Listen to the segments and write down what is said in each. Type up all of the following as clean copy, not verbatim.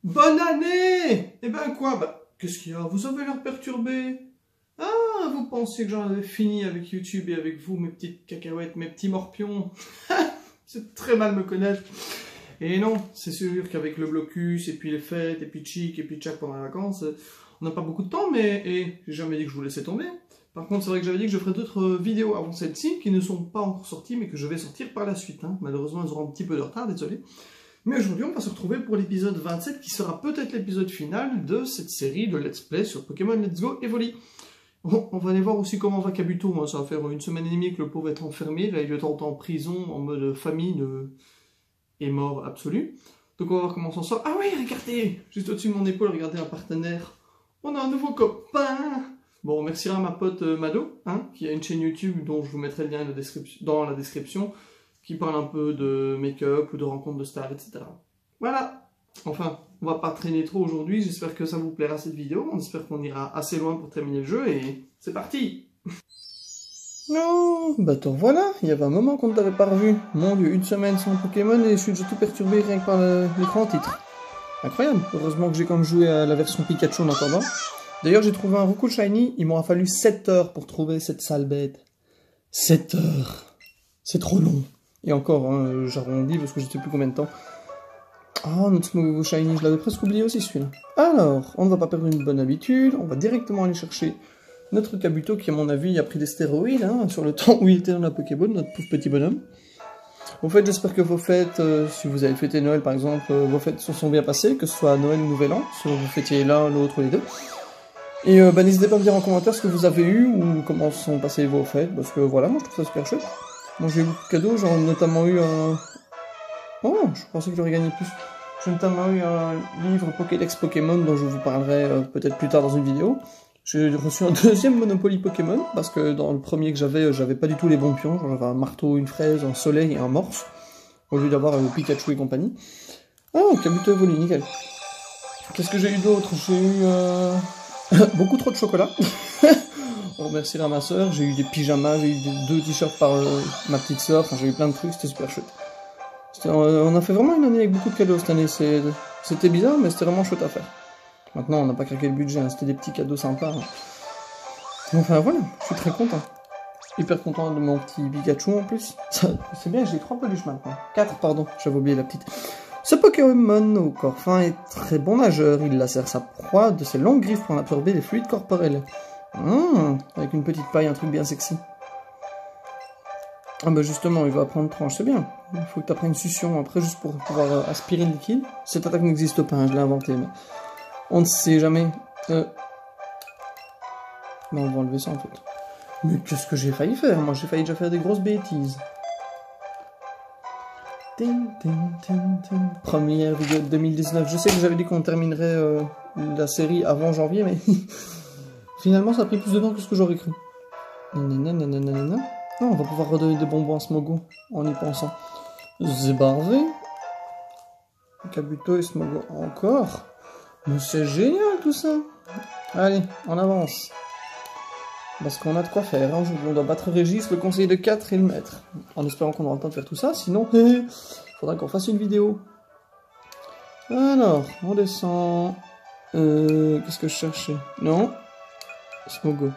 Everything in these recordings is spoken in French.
Bonne année! Eh ben quoi? Qu'est-ce qu'il y a? Vous avez l'air perturbé. Ah, vous pensiez que j'en avais fini avec YouTube et avec vous, mes petites cacahuètes, mes petits morpions. C'est très mal me connaître. Et non, c'est sûr qu'avec le blocus, et puis les fêtes, et puis Chic, et puis Tchak pendant les vacances, on n'a pas beaucoup de temps, mais j'ai jamais dit que je vous laissais tomber. Par contre, c'est vrai que j'avais dit que je ferais d'autres vidéos avant celle-ci, qui ne sont pas encore sorties, mais que je vais sortir par la suite. Hein. Malheureusement, elles auront un petit peu de retard, désolé. Mais aujourd'hui, on va se retrouver pour l'épisode 27, qui sera peut-être l'épisode final de cette série de Let's Play sur Pokémon Let's Go Evoli. Bon, on va aller voir aussi comment va Kabuto. Hein. Ça va faire une semaine et demie que le pauvre est enfermé. Là, il est en prison, en mode famine et mort absolue. Donc on va voir comment on s'en sort. Ah oui, regardez, juste au-dessus de mon épaule, regardez un partenaire. On a un nouveau copain. Bon, on remerciera ma pote Mado, hein, qui a une chaîne YouTube dont je vous mettrai le lien dans la description, qui parle un peu de make-up ou de rencontres de stars, etc. Voilà. Enfin, on va pas traîner trop aujourd'hui. J'espère que ça vous plaira cette vidéo. On espère qu'on ira assez loin pour terminer le jeu et c'est parti. Non, bah te revoilà, il y avait un moment qu'on ne t'avait pas revu. Mon dieu, une semaine sans Pokémon et je suis déjà tout perturbé rien que par l'écran titre. Incroyable, heureusement que j'ai quand même joué à la version Pikachu en attendant. D'ailleurs j'ai trouvé un Roku Shiny, il m'aura fallu 7 heures pour trouver cette sale bête. 7 heures, c'est trop long. Et encore, hein, j'arrondis parce que je sais plus combien de temps. Oh, notre Smogo Shiny, je l'avais presque oublié aussi celui-là. Alors, on ne va pas perdre une bonne habitude, on va directement aller chercher notre Kabuto qui, à mon avis, a pris des stéroïdes hein, sur le temps où il était dans la Pokéball, notre pauvre petit bonhomme. En fait, j'espère que vos fêtes, si vous avez fêté Noël par exemple, vos fêtes se sont bien passées, que ce soit Noël ou Nouvel An, si vous fêtiez l'un, l'autre ou les deux. Et n'hésitez pas à me dire en commentaire ce que vous avez eu ou comment se sont passées vos fêtes, parce que voilà, moi je trouve ça super chouette. Moi j'ai eu beaucoup de cadeaux, j'ai notamment eu un... Oh, je pensais que j'aurais gagné plus. J'ai notamment eu un livre Pokédex Pokémon dont je vous parlerai peut-être plus tard dans une vidéo. J'ai reçu un deuxième Monopoly Pokémon, parce que dans le premier que j'avais pas du tout les bons pions, j'avais un marteau, une fraise, un soleil et un morse, au lieu d'avoir Pikachu et compagnie. Oh, Kabuto Evoli, nickel. Qu'est-ce que j'ai eu d'autre? J'ai eu beaucoup trop de chocolat. On remerciera ma soeur, j'ai eu des pyjamas, j'ai eu 2 t-shirts par ma petite soeur, enfin j'ai eu plein de trucs, c'était super chouette. On a fait vraiment une année avec beaucoup de cadeaux cette année, c'était bizarre mais c'était vraiment chouette à faire. Maintenant, on n'a pas craqué le budget, hein. C'était des petits cadeaux sympas. Hein. Enfin, voilà, je suis très content. Hyper content de mon petit Pikachu en plus. C'est bien, j'ai 3 peluches maintenant. 4, pardon, j'avais oublié la petite. Ce Pokémon au corps fin est très bon nageur. Il lacère sa proie de ses longues griffes pour en absorber les fluides corporels. Avec une petite paille, un truc bien sexy. Ah bah justement, il va apprendre tranche, c'est bien. Il faut que tu apprennes succion après juste pour pouvoir aspirer le liquide. Cette attaque n'existe pas, hein, je l'ai inventée, mais... On ne sait jamais. Non, on va enlever ça en fait. Mais qu'est-ce que j'ai failli faire? Moi, j'ai failli déjà faire des grosses bêtises. Première vidéo de 2019. Je sais que j'avais dit qu'on terminerait la série avant janvier, mais finalement, ça a pris plus de temps que ce que j'aurais cru. Non, on va pouvoir redonner des bonbons à Smogo en y pensant. Zébarvé. Kabuto et Smogo encore. Mais c'est génial tout ça. Allez, on avance. Parce qu'on a de quoi faire. Hein. On doit battre Régis, le conseiller de 4 et le maître. En espérant qu'on aura le temps de faire tout ça. Sinon, il faudra qu'on fasse une vidéo. Alors, on descend. Qu'est-ce que je cherchais? Non. Smogo.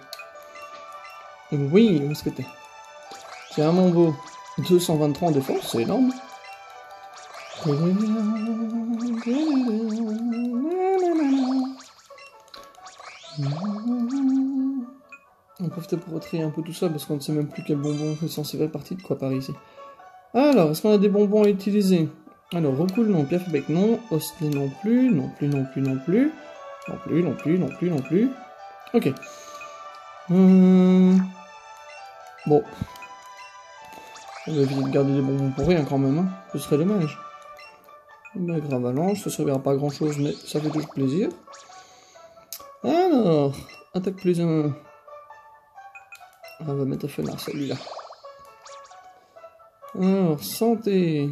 Oui, où est-ce que t'es? Tiens, mon beau. 223 en défense, c'est énorme. On va profiter pour retrier un peu tout ça parce qu'on ne sait même plus quel bonbon est censé faire partie de quoi par ici. Alors, est-ce qu'on a des bonbons à utiliser? Alors, Recool non, Piaf Bec non, Ostley non plus, non plus. Ok. Bon. On va éviter de garder des bonbons pour rien quand même, hein. Ce serait dommage. La grave avalanche, ça servira pas à grand chose, mais ça fait toujours plaisir. Alors, attaque plus 1. On va mettre à feu là, celui-là. Alors, santé.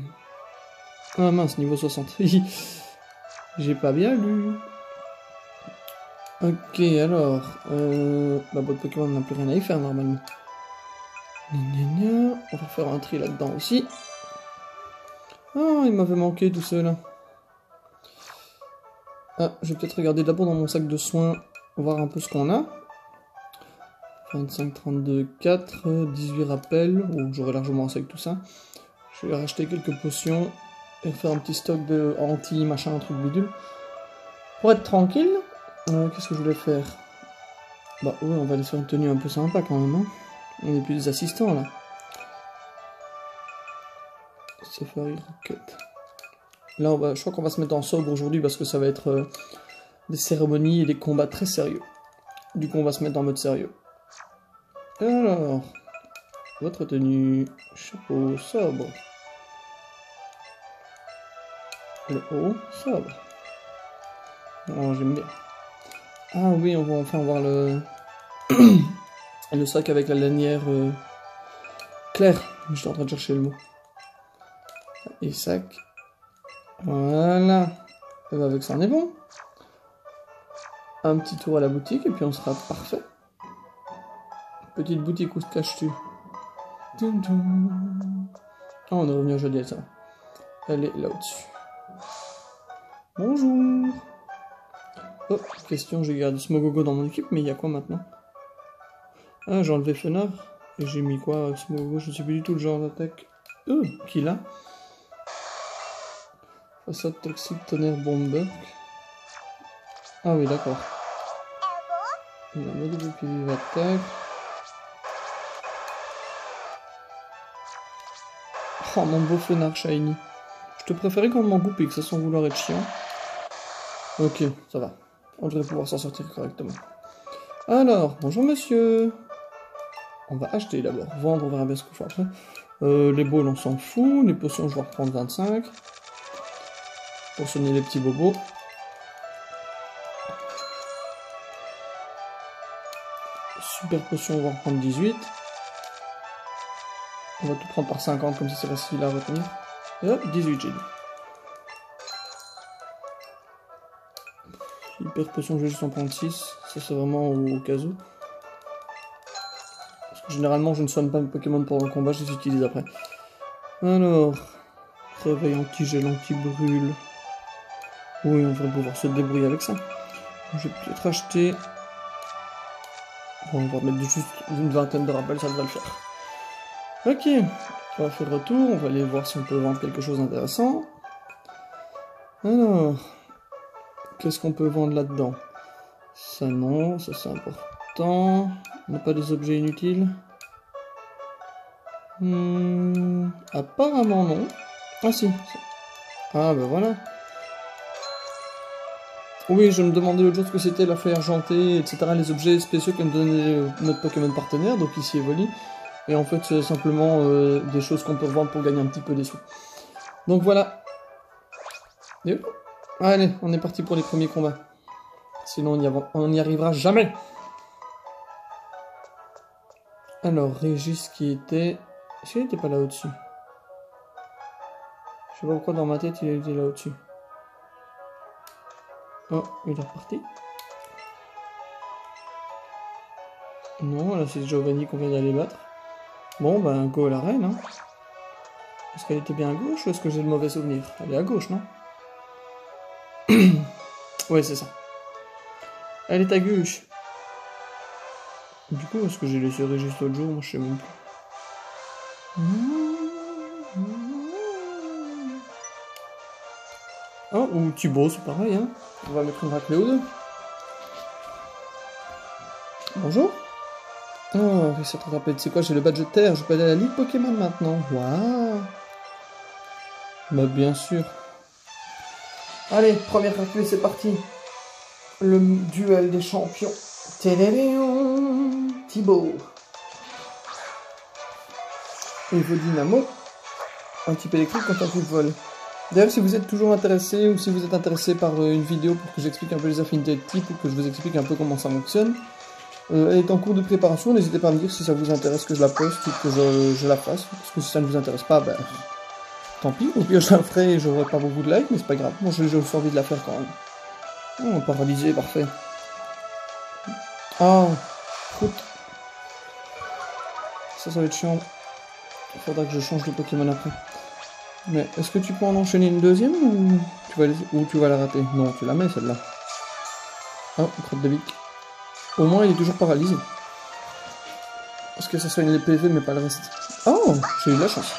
Ah mince, niveau 60. J'ai pas bien lu. Ok, alors. La boîte Pokémon n'a plus rien à y faire normalement. On va faire un tri là-dedans aussi. Ah, il m'avait manqué tout cela. Ah, je vais peut-être regarder d'abord dans mon sac de soins, voir un peu ce qu'on a. 25, 32, 4, 18 rappels. Oh, j'aurai largement assez avec tout ça. Je vais racheter quelques potions et faire un petit stock de anti machin, un truc bidule. Pour être tranquille, qu'est-ce que je voulais faire? Bah ouais, on va aller faire une tenue un peu sympa quand même. Hein. On n'est plus des assistants là. Safari Rocket. Là, je crois qu'on va se mettre en sobre aujourd'hui parce que ça va être des cérémonies et des combats très sérieux. Du coup, on va se mettre en mode sérieux. Alors, votre tenue, chapeau sobre. Le haut, sobre. Oh, j'aime bien. Ah oui, on va enfin voir le le sac avec la lanière claire. J'étais en train de chercher le mot. Et sac. Voilà. Et avec ça, on est bon. Un petit tour à la boutique et puis on sera parfait. Petite boutique, où se caches-tu? Oh, on est revenu à Joliette, ça. Elle est là au-dessus. Bonjour. Oh, question, j'ai gardé Smogogo dans mon équipe, mais il y a quoi maintenant? Ah, j'ai enlevé Fenard. Et j'ai mis quoi avec Smogogo? Je ne sais plus du tout le genre d'attaque. Qu'il a. Façade toxique, tonnerre, bomber. Ah oui, d'accord. Il a mode de vive attaque. Oh, mon beau Fenard shiny. Je te préférais qu'on m'en coupe et que ça sans vouloir être chiant. Ok, ça va. On devrait pouvoir s'en sortir correctement. Alors, bonjour monsieur. On va acheter d'abord. Vendre, on verra bien ce qu'on fait après. Les balls, on s'en fout. Les potions, je vais reprendre 25. Pour sonner les petits bobos. Super potion, on va reprendre 18. On va tout prendre par 50, comme ça c'est facile à retenir. Et hop, 18 j'ai dit. Hyper potion, je vais juste en prendre 6. Ça c'est vraiment au cas où. Parce que généralement je ne soigne pas mes Pokémon pour le combat, je les utilise après. Alors, réveil anti-gel, anti-brûle. Oui, on devrait pouvoir se débrouiller avec ça. Je vais peut-être acheter... Bon, on va mettre juste une vingtaine de rappels, ça devrait le faire. Ok, on va faire le retour, on va aller voir si on peut vendre quelque chose d'intéressant. Alors, qu'est-ce qu'on peut vendre là-dedans? Ça non, ça c'est important. On n'a pas des objets inutiles. Apparemment non. Ah si. Ah ben voilà. Oui, je me demandais l'autre jour ce que c'était la feuille argentée, etc. Les objets spéciaux que me donnait notre Pokémon partenaire, donc ici Evoli. Et en fait, c'est simplement des choses qu'on peut vendre pour gagner un petit peu des sous. Donc voilà. Et allez, on est parti pour les premiers combats. Sinon, on n'y arrivera jamais. Alors, Régis qui était... Est-ce qu'il n'était pas là au-dessus? Je sais pas pourquoi dans ma tête, il était là au-dessus. Oh, il est reparti. Non, là c'est Giovanni qu'on vient d'aller battre. Bon, ben, go à la reine, hein. Est-ce qu'elle était bien à gauche ou est-ce que j'ai le mauvais souvenir? Elle est à gauche, non? Ouais, c'est ça. Elle est à gauche. Du coup, est-ce que j'ai laissé Régis l'autre jour? Moi, je sais même plus. Oh, ou Thibaut, c'est pareil, hein. On va mettre une raclée ou deux. Bonjour. Oh, on va essayer de rattraper. Tu sais quoi, j'ai le badge de terre, je peux aller à la Ligue Pokémon maintenant. Waouh. Bah, bien sûr. Allez, première raclée, c'est parti. Le duel des champions. Téléléon. Thibaut. Evo Dynamo. Un type électrique contre un coup de vol. D'ailleurs, si vous êtes toujours intéressé ou si vous êtes intéressé par une vidéo pour que j'explique un peu les affinités de type ou que je vous explique un peu comment ça fonctionne, elle est en cours de préparation. N'hésitez pas à me dire si ça vous intéresse que je la poste ou que je la fasse. Parce que si ça ne vous intéresse pas, ben tant pis. Au pire, je la ferai et j'aurai pas beaucoup de likes, mais c'est pas grave. Moi, j'ai envie de la faire quand même. Oh, paralysé, parfait. Ah, croûte. Ça va être chiant. Il faudra que je change de Pokémon après. Mais est-ce que tu peux en enchaîner une deuxième ou tu Ou tu vas la rater. Non, tu la mets celle-là. Oh, crotte de bique. Au moins, il est toujours paralysé. Parce que ça soigne les PV, mais pas le reste. Oh, j'ai eu de la chance.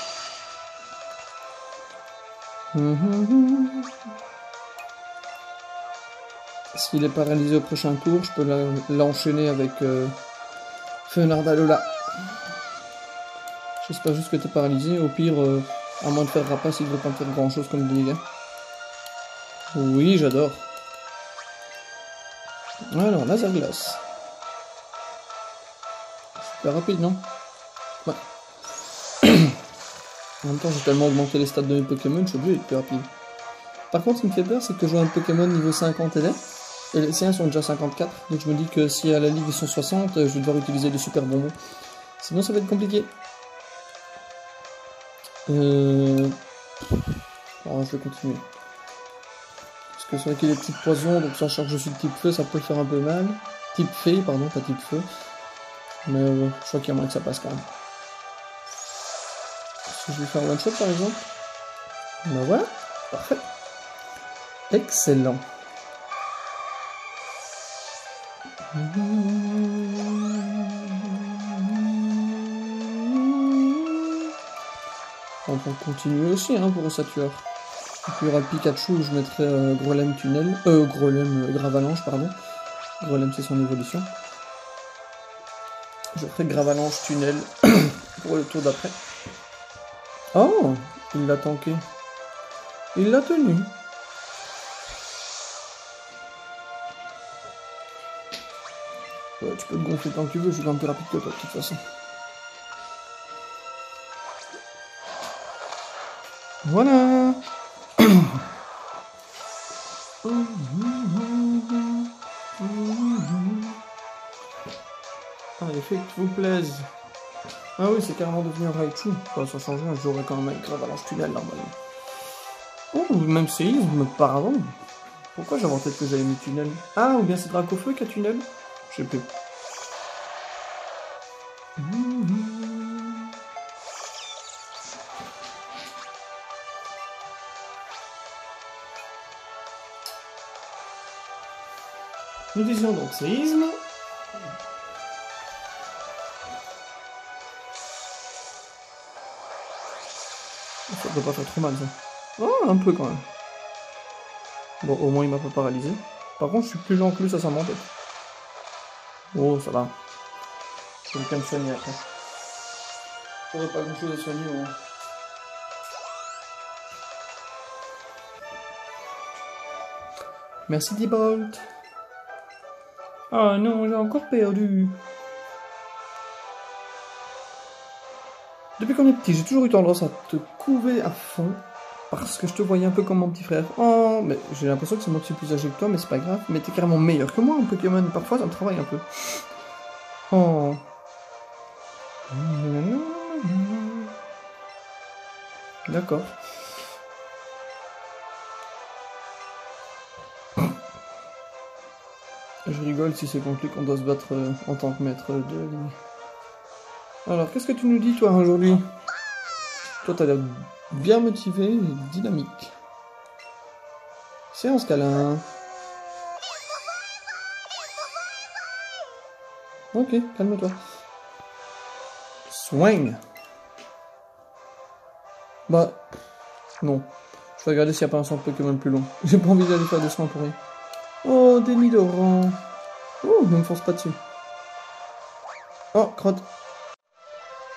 S'il est paralysé au prochain tour, je peux l'enchaîner avec Fenard Alola. J'espère juste que t'es paralysé. Au pire, à moins de faire rapace, il ne veut pas me faire grand chose comme dégâts. Oui, j'adore. Alors, laser glace. Super rapide, non? Ouais. En même temps, j'ai tellement augmenté les stats de mes Pokémon, je suis obligé d'être plus rapide. Par contre, ce qui me fait peur, c'est que je joue un Pokémon niveau 50 LR, et les siens sont déjà 54, donc je me dis que si à la ligue ils sont 60, je vais devoir utiliser des super bonbons. Sinon, ça va être compliqué. Alors, je vais continuer. Parce que c'est vrai qu'il y a des petits poisons, donc sachant que je suis de type feu, ça peut faire un peu mal. Type fée, pardon, pas type feu. Mais je crois qu'il y a moyen que ça passe quand même. Si je vais faire un one shot par exemple. Ben voilà, parfait. Excellent. On peut continuer aussi hein, pour le Satueur. Et puis il y aura le Pikachu où je mettrai Grolem Tunnel. Grolem Gravalanche, pardon. Grolem c'est son évolution. Je ferai Gravalanche Tunnel pour le tour d'après. Oh, il l'a tanké. Il l'a tenu. Ouais, tu peux te gonfler tant que tu veux, je suis quand même plus rapide que toi de toute façon. Voilà. Ah, l'effet qui vous plaise. Ah oui, c'est carrément devenu un Raichu. Enfin, ça change rien, j'aurais quand même avec Gravalanche Tunnel normalement. Oh, même séisme, pardon. Pourquoi j'avais en tête que j'avais mis Tunnel? Ah, ou bien c'est Dracofeu qui a Tunnel? Je sais plus. Nous disions donc séisme. Ça doit pas faire trop mal ça. Oh, un peu quand même. Bon, au moins il m'a pas paralysé. Par contre, je suis plus lent que lui, ça m'embête. Oh, ça va. Je vais quand même me soigner après. J'aurais pas grand chose à soigner, ouais. Merci D-Bolt. Oh non, j'ai encore perdu. Depuis qu'on est petit, j'ai toujours eu tendance à te couver à fond. Parce que je te voyais un peu comme mon petit frère. Oh, mais j'ai l'impression que c'est moi qui suis plus âgé que toi, mais c'est pas grave. Mais t'es carrément meilleur que moi en Pokémon. Parfois, ça me travaille un peu. Oh. D'accord. Je rigole si c'est contre lui qu'on doit se battre en tant que maître de la ligne. Alors, qu'est-ce que tu nous dis, toi, aujourd'hui? Toi, t'as l'air bien motivé et dynamique. Séance câlin. Ok, calme-toi. Swing. Bah, non. Je vais regarder s'il n'y a pas un centre Pokémon plus long. J'ai pas envie d'aller faire des soins pour rien. Oh, des Nidorans. Oh, ne me force pas dessus. Oh, crotte.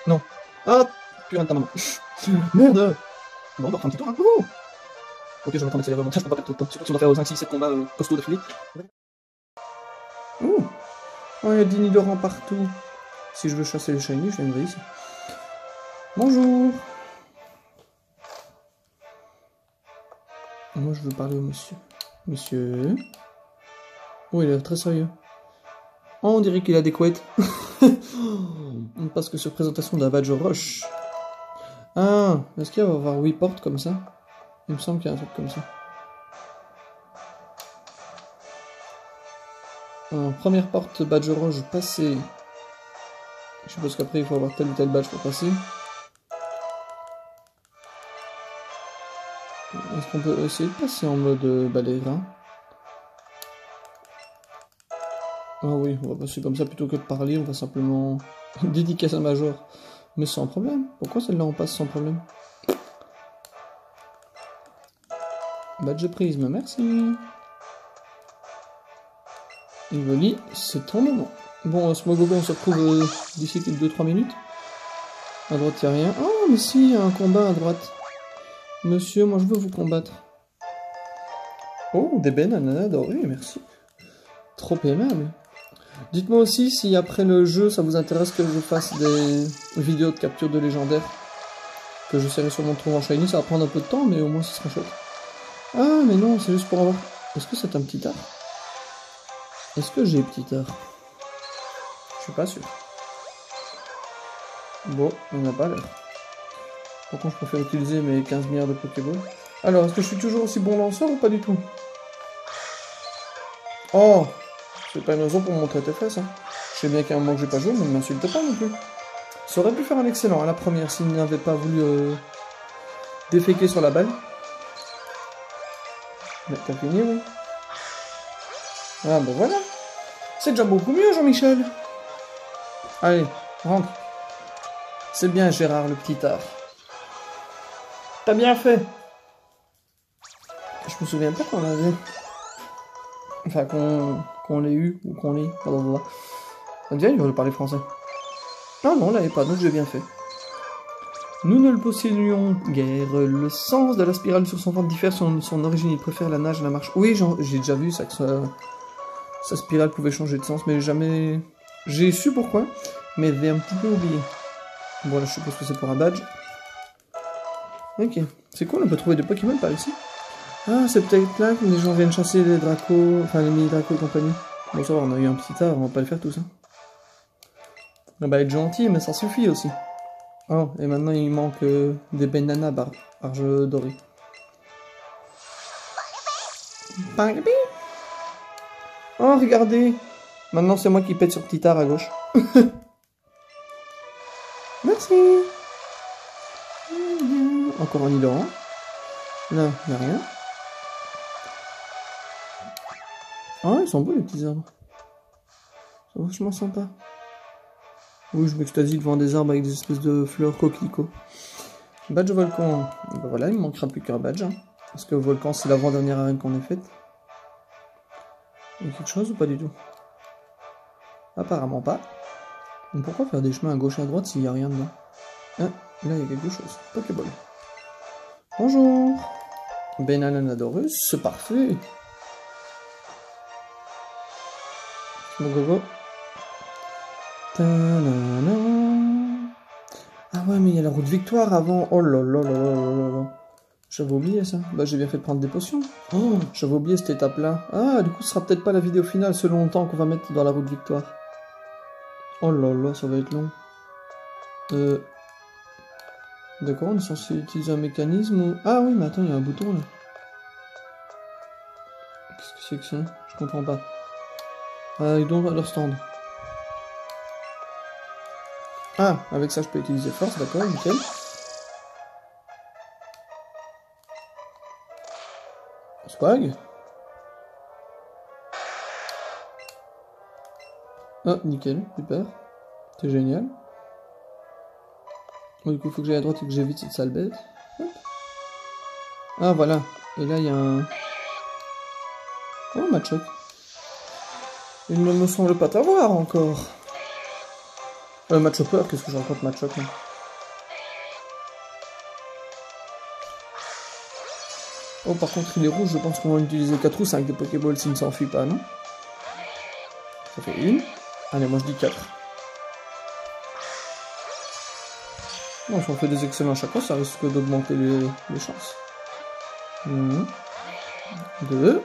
Non. Ah, putain de ta maman. Merde. Bon, on va faire un petit tour, hein. Oh. Ok, je vais m'attendre à accélérer vraiment. Je peux pas perdre trop de temps. Surtout si on doit faire 5, 6, 7 combats costauds d'affilée. Oh. Oh, il y a des Nidorans partout. Si je veux chasser les shiny, je viendrai ici. Bonjour. Moi, je veux parler au monsieur. Monsieur. Oh, il a l'air très sérieux. Oh, on dirait qu'il a des couettes. Parce que sur présentation de la badge roche. Ah, est-ce qu'il va y avoir 8 portes comme ça? Il me semble qu'il y a un truc comme ça. Alors, première porte, badge orange passé. Je suppose qu'après il faut avoir tel ou tel badge pour passer. Est-ce qu'on peut essayer de passer en mode balèrin. Ah oui, on va passer comme ça plutôt que de parler, on va simplement dédicace à Major. Mais sans problème. Pourquoi celle-là on passe sans problème? Badge prisme, merci. Ivoli, c'est ton moment. Bon, Smogogo, on se retrouve d'ici 2-3 minutes. À droite, il n'y a rien. Oh, mais si, il y a un combat à droite. Monsieur, moi je veux vous combattre. Oh, des bananes dorées, merci. Trop aimable. Dites-moi aussi si après le jeu, ça vous intéresse que je fasse des vidéos de capture de légendaires. Que j'essaierai sûrement de trouver en shiny. Ça va prendre un peu de temps, mais au moins ce sera chouette. Ah, mais non, c'est juste pour avoir... Est-ce que c'est un petit art? Est-ce que j'ai petit art? Je suis pas sûr. Bon, on n'a pas l'air. Par contre, je préfère utiliser mes 15 milliards de Pokéballs. Alors, est-ce que je suis toujours aussi bon lanceur ou pas du tout? Oh! C'est pas une raison pour me montrer tes fesses, hein. Je sais bien qu'il y a un moment que j'ai pas joué, mais ne m'insulte pas non plus. Ça aurait pu faire un excellent à la première s'il n'avait pas voulu déféquer sur la balle. Mais t'as fini, oui. Ah ben voilà. C'est déjà beaucoup mieux, Jean-Michel. Allez, rentre. C'est bien, Gérard, le petit art. T'as bien fait. Je me souviens pas qu'on avait... Enfin, qu'on l'ait eu, ou qu'on l'ait... On dirait qu'il veut parler français. Ah non, on l'avait pas, donc j'ai bien fait. Nous ne le possédions guère. Le sens de la spirale sur son ventre diffère son origine. Il préfère la nage à la marche. Oui, j'ai déjà vu ça, que sa spirale pouvait changer de sens, mais jamais... J'ai su pourquoi, mais j'ai un petit peu oublié. Bon, là, je suppose que c'est pour un badge. Ok. C'est cool, on peut trouver des Pokémon par ici. Ah, c'est peut-être là que les gens viennent chasser les dracos, enfin les mini-dracos et compagnie. Bon, ça va, on a eu un petit art, on va pas le faire tout ça. On va être gentil, mais ça suffit aussi. Oh, et maintenant il manque des bananas barge doré. Barbie. Oh, regardez. Maintenant c'est moi qui pète sur petit art à gauche. Merci. Encore un Nidoran. Là, il n'y a rien. Ah, ils sont beaux les petits arbres. C'est vachement sympa. Oui, je m'extasie devant des arbres avec des espèces de fleurs coquelicots. Badge volcan. Ben voilà, il me manquera plus qu'un badge. Hein. Parce que volcan, c'est l'avant-dernière arène qu'on ait faite. Il y a quelque chose ou pas du tout? Apparemment pas. Donc pourquoi faire des chemins à gauche et à droite s'il n'y a rien dedans? Ah, là il y a quelque chose. Pokéball. Bonjour. Benananadorus, c'est parfait. Bon, go. Ah ouais, mais il y a la route Victoire avant. Oh là là là là là là. J'avais oublié ça. Bah j'ai bien fait de prendre des potions. Oh, j'avais oublié cette étape-là. Ah, du coup, ce sera peut-être pas la vidéo finale selon le temps qu'on va mettre dans la route Victoire. Oh là là, ça va être long. D'accord, on est censé utiliser un mécanisme ou... Ah oui, mais attends, il y a un bouton là. Qu'est-ce que c'est que ça? Je comprends pas. Ah, ils doivent leur stand. Ah, avec ça je peux utiliser force, d'accord, nickel. Swag. Ah, nickel, super. C'est génial. Bon, du coup, il faut que j'aille à droite et que j'évite cette sale bête. Hop. Ah, voilà. Et là, il y a un... Oh, Machoke. Il ne me semble pas t'avoir encore. Machoper, qu'est-ce que j'en compte Machoke hein. Oh, par contre, il est rouge, je pense qu'on va utiliser 4 ou 5 des Pokéballs s'il ne s'enfuit pas, non? Ça fait 1. Allez, moi je dis 4. Bon, si on fait des excellents à chaque fois, ça risque d'augmenter les chances. 2.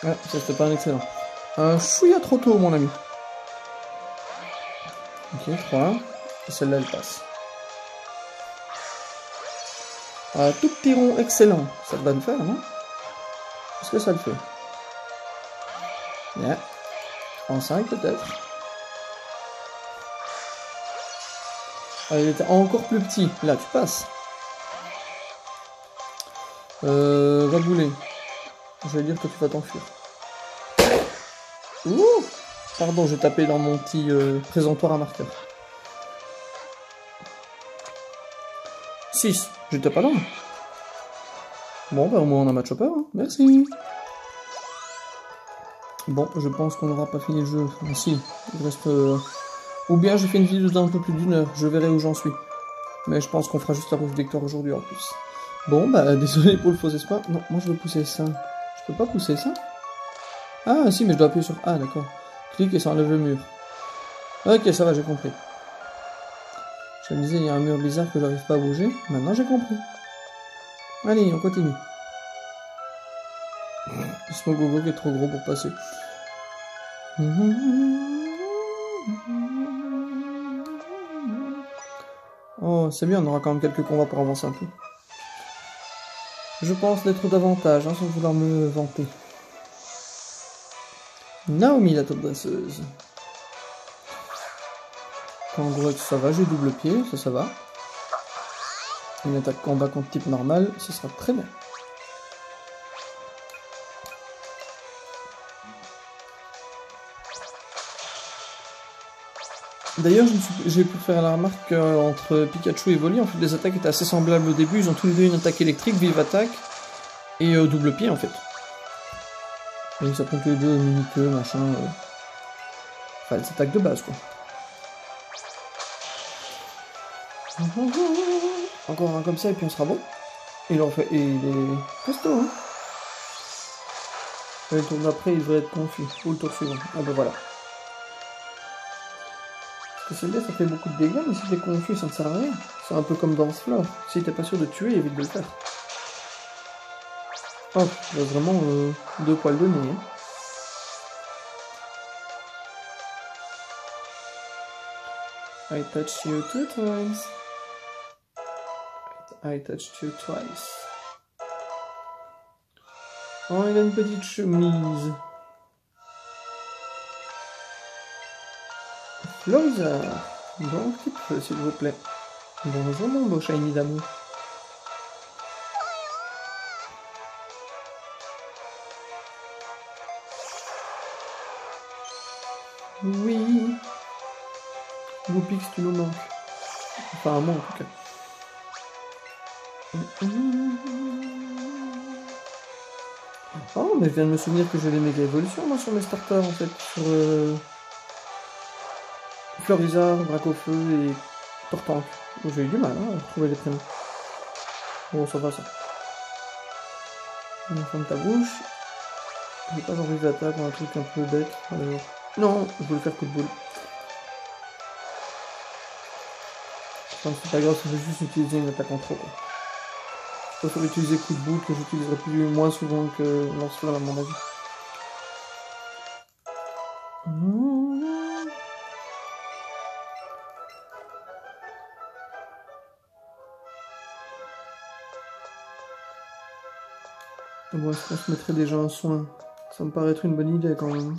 Ah, ça c'était pas un excellent. Un chouïa trop tôt, mon ami. Ok, 3. Et celle-là, elle passe. Un tout petit rond excellent. Ça va le faire, non? Est-ce que ça le fait? Yeah. En 5 peut-être. Ah, il était encore plus petit. Là, tu passes. Va bouler. Je vais dire que tu vas t'enfuir. Ouh! Pardon, j'ai tapé dans mon petit présentoir à marqueur. 6. J'étais pas loin. Bon, bah au moins on a match chopper, hein. Merci. Bon, je pense qu'on n'aura pas fini le jeu. Ah, si, il reste... Ou bien j'ai fait une vidéo d'un peu plus d'une heure, je verrai où j'en suis. Mais je pense qu'on fera juste la rouge victoire aujourd'hui en plus. Bon, bah désolé pour le faux espoir. Non, moi je veux pousser ça. Je peux pas pousser ça? Ah si, mais je dois appuyer sur A, d'accord. Clique et ça enlève le mur. Ok, ça va, j'ai compris. Je me disais, il y a un mur bizarre que j'arrive pas à bouger. Maintenant j'ai compris. Allez, on continue. Le Smogogo qui est trop gros pour passer. Oh, c'est bien, on aura quand même quelques combats pour avancer un peu. Je pense d'être davantage, hein, sans vouloir me vanter. Naomi, la top dresseuse. Kangourou, ça va, j'ai double pied, ça va. Une attaque combat contre type normal, ce sera très bien. D'ailleurs, j'ai pu faire la remarque entre Pikachu et Voli, en fait, les attaques étaient assez semblables au début. Ils ont tous les deux une attaque électrique, vive attaque, et double pied, en fait. Et ça prend tous les deux mini-queue, machin. Enfin, les attaques de base, quoi. Encore un comme ça, et puis on sera bon. Et il en fait, et il est costaud, hein. Et le tour d'après, il devrait être confus. Ou le tour suivant. Ah ben voilà. Parce que celle-là, ça fait beaucoup de dégâts, mais si t'es confus, ça ne sert à rien. C'est un peu comme dans ce floor. Si t'es pas sûr de tuer, évite de le faire. Oh, il a vraiment 2 poils de nez. Hein. I touched you 2 times. I touched you twice. Oh, il a une petite chemise. Floriza, bon petit peu s'il vous plaît. Bonjour mon beau shiny d'amour. Oui. Goupix, tu nous manques. Enfin, à moi en tout cas. Oh, mais je viens de me souvenir que j'ai les méga évolutions moi sur mes starters en fait. Sur Florizard, Bracofeu et Tortank. J'ai eu du mal hein, à trouver les prénoms. Bon, ça va ça. On ferme ta bouche. J'ai pas envie d'attaque ou un truc un peu bête. Alors... Non, je voulais faire coup de boule. Enfin, c'est pas grave, je veux juste utiliser une attaque en trop. Quoi. Je préfère utiliser coup de boule que j'utiliserai plus moins souvent que lance-flamme à mon avis. Bon, est-ce qu'on se mettrait déjà un soin? Ça me paraît être une bonne idée quand même.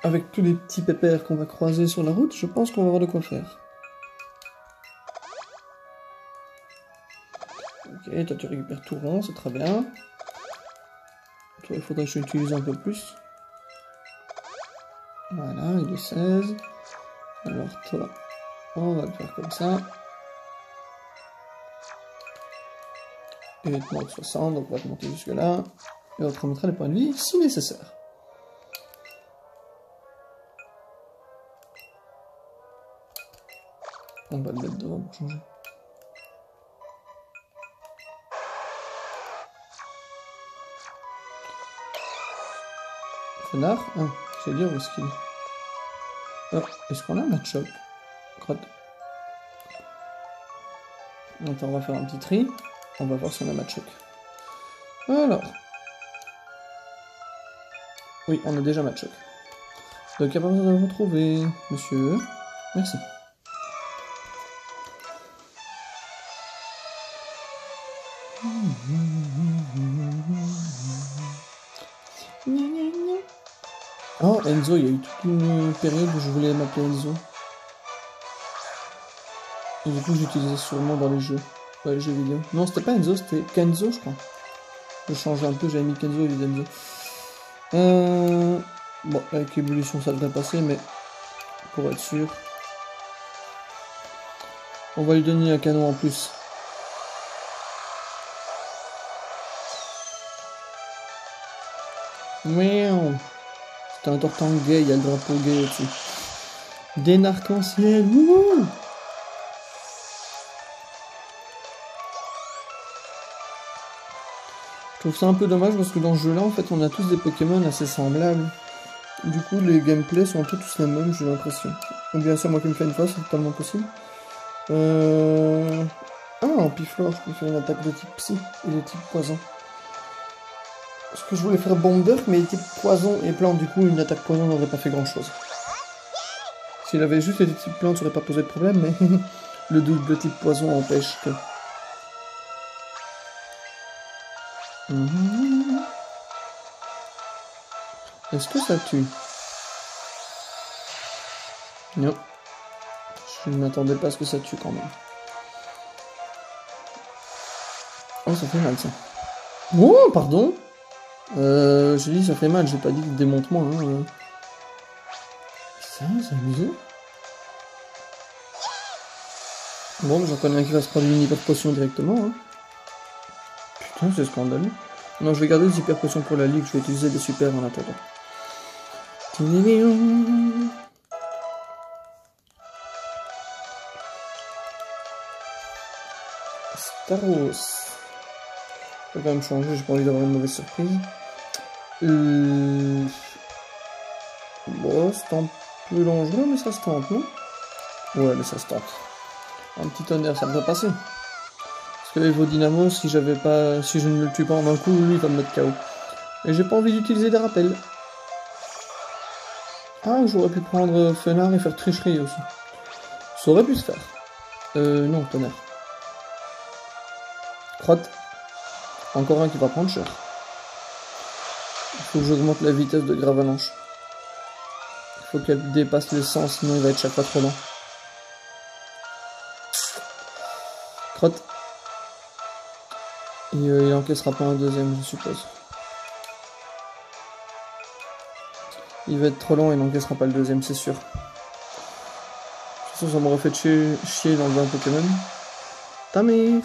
Avec tous les petits pépères qu'on va croiser sur la route, je pense qu'on va avoir de quoi faire. Ok, toi tu récupères tout rond, c'est très bien. Toi, il faudrait que je l'utilise un peu plus. Voilà, il est 16. Alors toi, on va le faire comme ça. Et il te manque 60, donc on va te monter jusque là. Et on te remettra les points de vie si nécessaire. On va le mettre devant pour changer. Fenard? Ah, je vais dire où est-ce qu'il est. Oh, est-ce qu'on a un match-up? Crotte. Attends, on va faire un petit tri. On va voir si on a match-up. Alors. Oui, on a déjà match-up. Donc, il n'y a pas besoin de le retrouver, monsieur. Merci. Oh, Enzo, il y a eu toute une période où je voulais m'appeler Enzo. Et du coup, j'utilisais sûrement dans les jeux. Ouais, le jeu vidéo. Non, c'était pas Enzo, c'était Kenzo, je crois. Je change un peu, j'avais mis Kenzo et Enzo. Bon, avec ébullition, ça devrait passer, mais pour être sûr, on va lui donner un canon en plus. Miaou. C'est un tortan gay, il y a le drapeau gay au-dessus. Des arc-en-ciel, wouhou! Je trouve ça un peu dommage parce que dans ce jeu-là, en fait, on a tous des Pokémon assez semblables. Du coup, les gameplays sont un peu tous les mêmes, j'ai l'impression. Ou bien c'est moi qui me fais une fois, c'est totalement possible. Ah, en Piflore, je peux faire une attaque de type psy et de type poison. Parce que je voulais faire Bomber, mais type poison et plante, du coup, une attaque poison n'aurait pas fait grand-chose. S'il avait juste été type plante, ça aurait pas posé de problème, mais le double type poison empêche que... Est-ce que ça tue? Non. Je ne m'attendais pas à ce que ça tue quand même. Oh, ça fait mal ça. Oh, pardon. J'ai dit ça fait mal, j'ai pas dit démonte-moi. Hein. Ça, c'est amusé. Bon, j'en connais un qui va se prendre une hyper potion directement. Hein. Putain, c'est scandaleux. Non, je vais garder des hyper potions pour la ligue, je vais utiliser des super en attendant. Staros. Je vais quand même changer, j'ai pas envie d'avoir une mauvaise surprise. Bon, c'est un peu dangereux, mais ça se tente, non? Ouais, mais ça se tente. Un petit tonnerre, ça devrait passer. Parce que Evo Dynamo, si je ne le tue pas en un coup, lui il va me mettre KO. Et j'ai pas envie d'utiliser des rappels. Ah, j'aurais pu prendre Fenard et faire tricherie aussi. Ça aurait pu se faire. Non, tonnerre. Crotte. Encore un qui va prendre cher. Il faut que j'augmente la vitesse de Gravalanche. Il faut qu'elle dépasse les 100, sinon il va être chaque fois trop lent. Crotte. Et il encaissera pas un deuxième, je suppose. Il va être trop lent et il n'encaissera pas le deuxième, c'est sûr. De toute façon, ça m'aurait fait chier dans un Pokémon. Ta mère.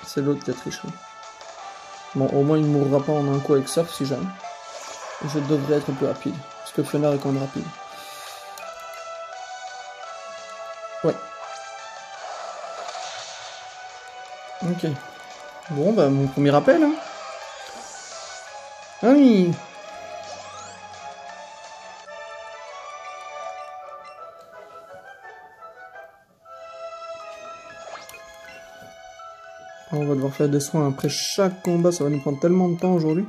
C'est l'autre qui a triché. Bon, au moins il ne mourra pas en un coup avec Surf si jamais. Je devrais être plus rapide. Parce que Fenard est quand même rapide. Ouais. Ok. Bon, bah, mon premier rappel. Hein. Ah oui. On va devoir faire des soins après chaque combat, ça va nous prendre tellement de temps aujourd'hui.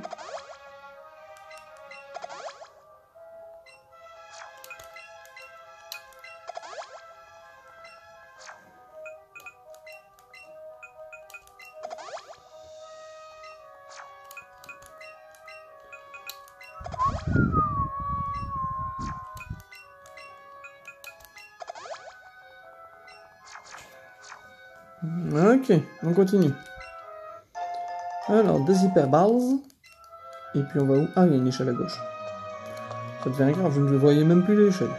Ok, on continue. Alors, des hyperballs. Et puis on va où? Ah, il y a une échelle à gauche. Ça devient grave, je ne le voyais même plus l'échelle.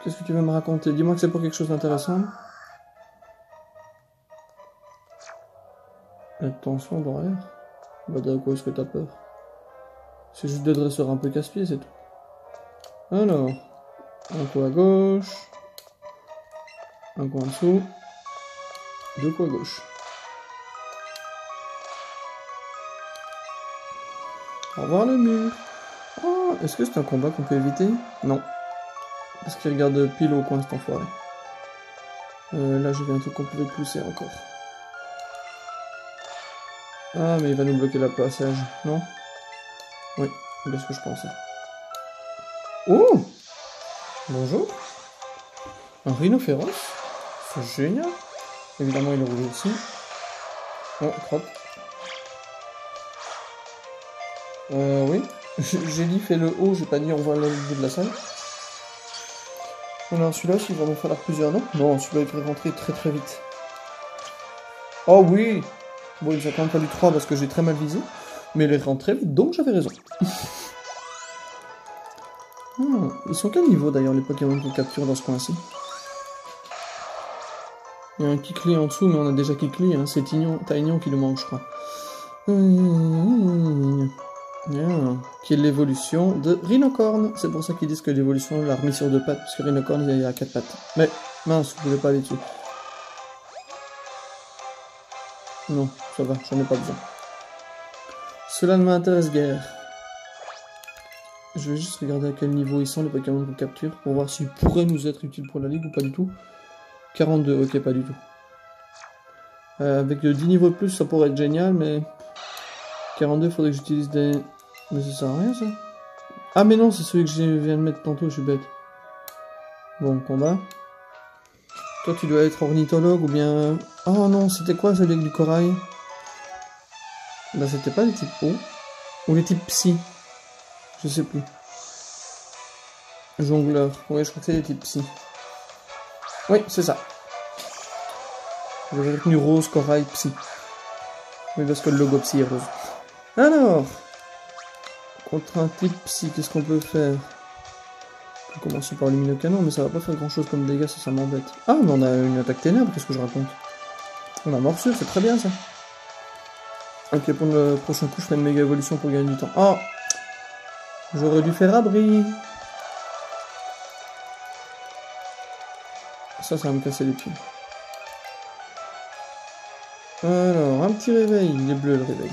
Qu'est-ce que tu veux me raconter? Dis-moi que c'est pour quelque chose d'intéressant. Attention d'horaire. Bah, de quoi est-ce que t'as peur? C'est juste des dresseurs un peu casse-pieds, c'est tout. Alors, un coup à gauche. Un coup en dessous. Deux coups à gauche. Au revoir le mur. Oh, est-ce que c'est un combat qu'on peut éviter? Non. Parce qu'il regarde pile au coin cet enfoiré. Là j'ai vu un truc qu'on pouvait pousser encore. Ah mais il va nous bloquer le passage, non? Oui, c'est ce que je pensais. Oh! Bonjour. Un rhinocéros. C'est génial. Évidemment il est rouge aussi. Oh, crotte. Oui. J'ai dit fais le haut, j'ai pas dit on voit le bout de la salle. Alors celui-là, s'il va en falloir plusieurs, non? Non, celui-là il devrait rentrer très très vite. Oh oui! Bon, il nous a quand même fallu 3 parce que j'ai très mal visé. Mais il est rentré vite, donc j'avais raison. Ils sont quel niveau d'ailleurs les Pokémon qu'on capture dans ce coin-ci? Il y a un Kikli en dessous, mais on a déjà Kikli, hein. C'est Taignon qui le manque, je crois. Qui est l'évolution de Rhinocorn. C'est pour ça qu'ils disent que l'évolution l'a remis sur 2 pattes, parce que Rhinocorn il est à 4 pattes. Mais mince, vous pouvez pas aller dessus. Non, ça va, j'en ai pas besoin. Cela ne m'intéresse guère. Je vais juste regarder à quel niveau ils sont les Pokémon qu'on capture pour voir s'ils pourraient nous être utiles pour la ligue ou pas du tout. 42, ok, pas du tout. Avec 10 niveaux de plus, ça pourrait être génial, mais 42, il faudrait que j'utilise des... Mais ça sert à rien, ça. Ah, mais non, c'est celui que je viens de mettre tantôt, je suis bête. Bon, combat. Toi, tu dois être ornithologue ou bien... Oh non, c'était quoi, celui avec du corail? Bah, c'était pas les types O. Ou les types Psy. Je sais plus. Jongleur. Ouais, je crois que c'est les types Psy. Oui, c'est ça. J'avais retenu rose, corail, Psy. Oui, parce que le logo Psy est rose. Alors, contre un type Psy, qu'est-ce qu'on peut faire? On peut commencer par luminocanon, mais ça va pas faire grand chose comme dégâts, ça m'embête. Ah, mais on a une attaque ténèbres, qu'est-ce que je raconte? On a morsure, c'est très bien ça. Ok, pour le prochain coup, je ferai une méga évolution pour gagner du temps. Oh! J'aurais dû faire abri. Ça va me casser les pieds. Alors, un petit réveil. Il est bleu le réveil.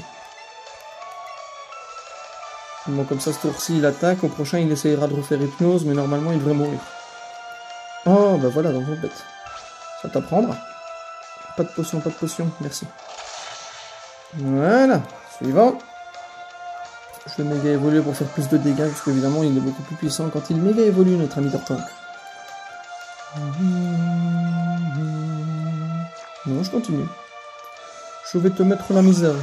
Bon, comme ça, ce tour-ci, il attaque. Au prochain, il essayera de refaire hypnose, mais normalement, il devrait mourir. Oh, bah voilà, donc bête. Ça t'apprendra. Pas de potion, merci. Voilà, suivant. Je vais méga évoluer pour faire plus de dégâts, parce qu'évidemment, il est beaucoup plus puissant quand il méga évolue, notre ami Tortank. Non, je continue. Je vais te mettre la misère.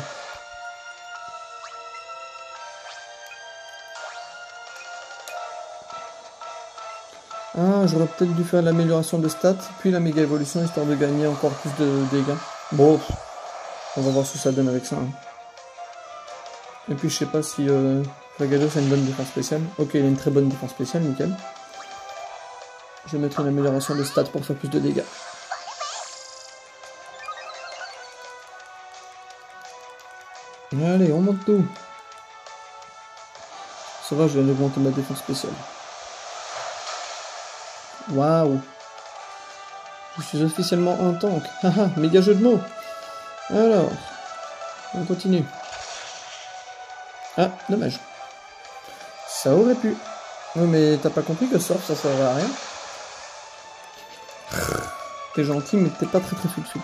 Ah, j'aurais peut-être dû faire l'amélioration de stats, puis la méga évolution, histoire de gagner encore plus de dégâts. Bon, on va voir ce que ça donne avec ça. Hein. Et puis je sais pas si Flagados a une bonne défense spéciale. Ok, il a une très bonne défense spéciale, nickel. Je vais mettre une amélioration de stats pour faire plus de dégâts. Allez, on monte tout. Ça va, je viens d'augmenter ma défense spéciale. Waouh. Je suis officiellement un tank. Haha, méga jeu de mots. Alors, on continue. Ah, dommage. Ça aurait pu. Oui, mais t'as pas compris que surf, ça servait à rien. T'es gentil, mais t'es pas très foutu.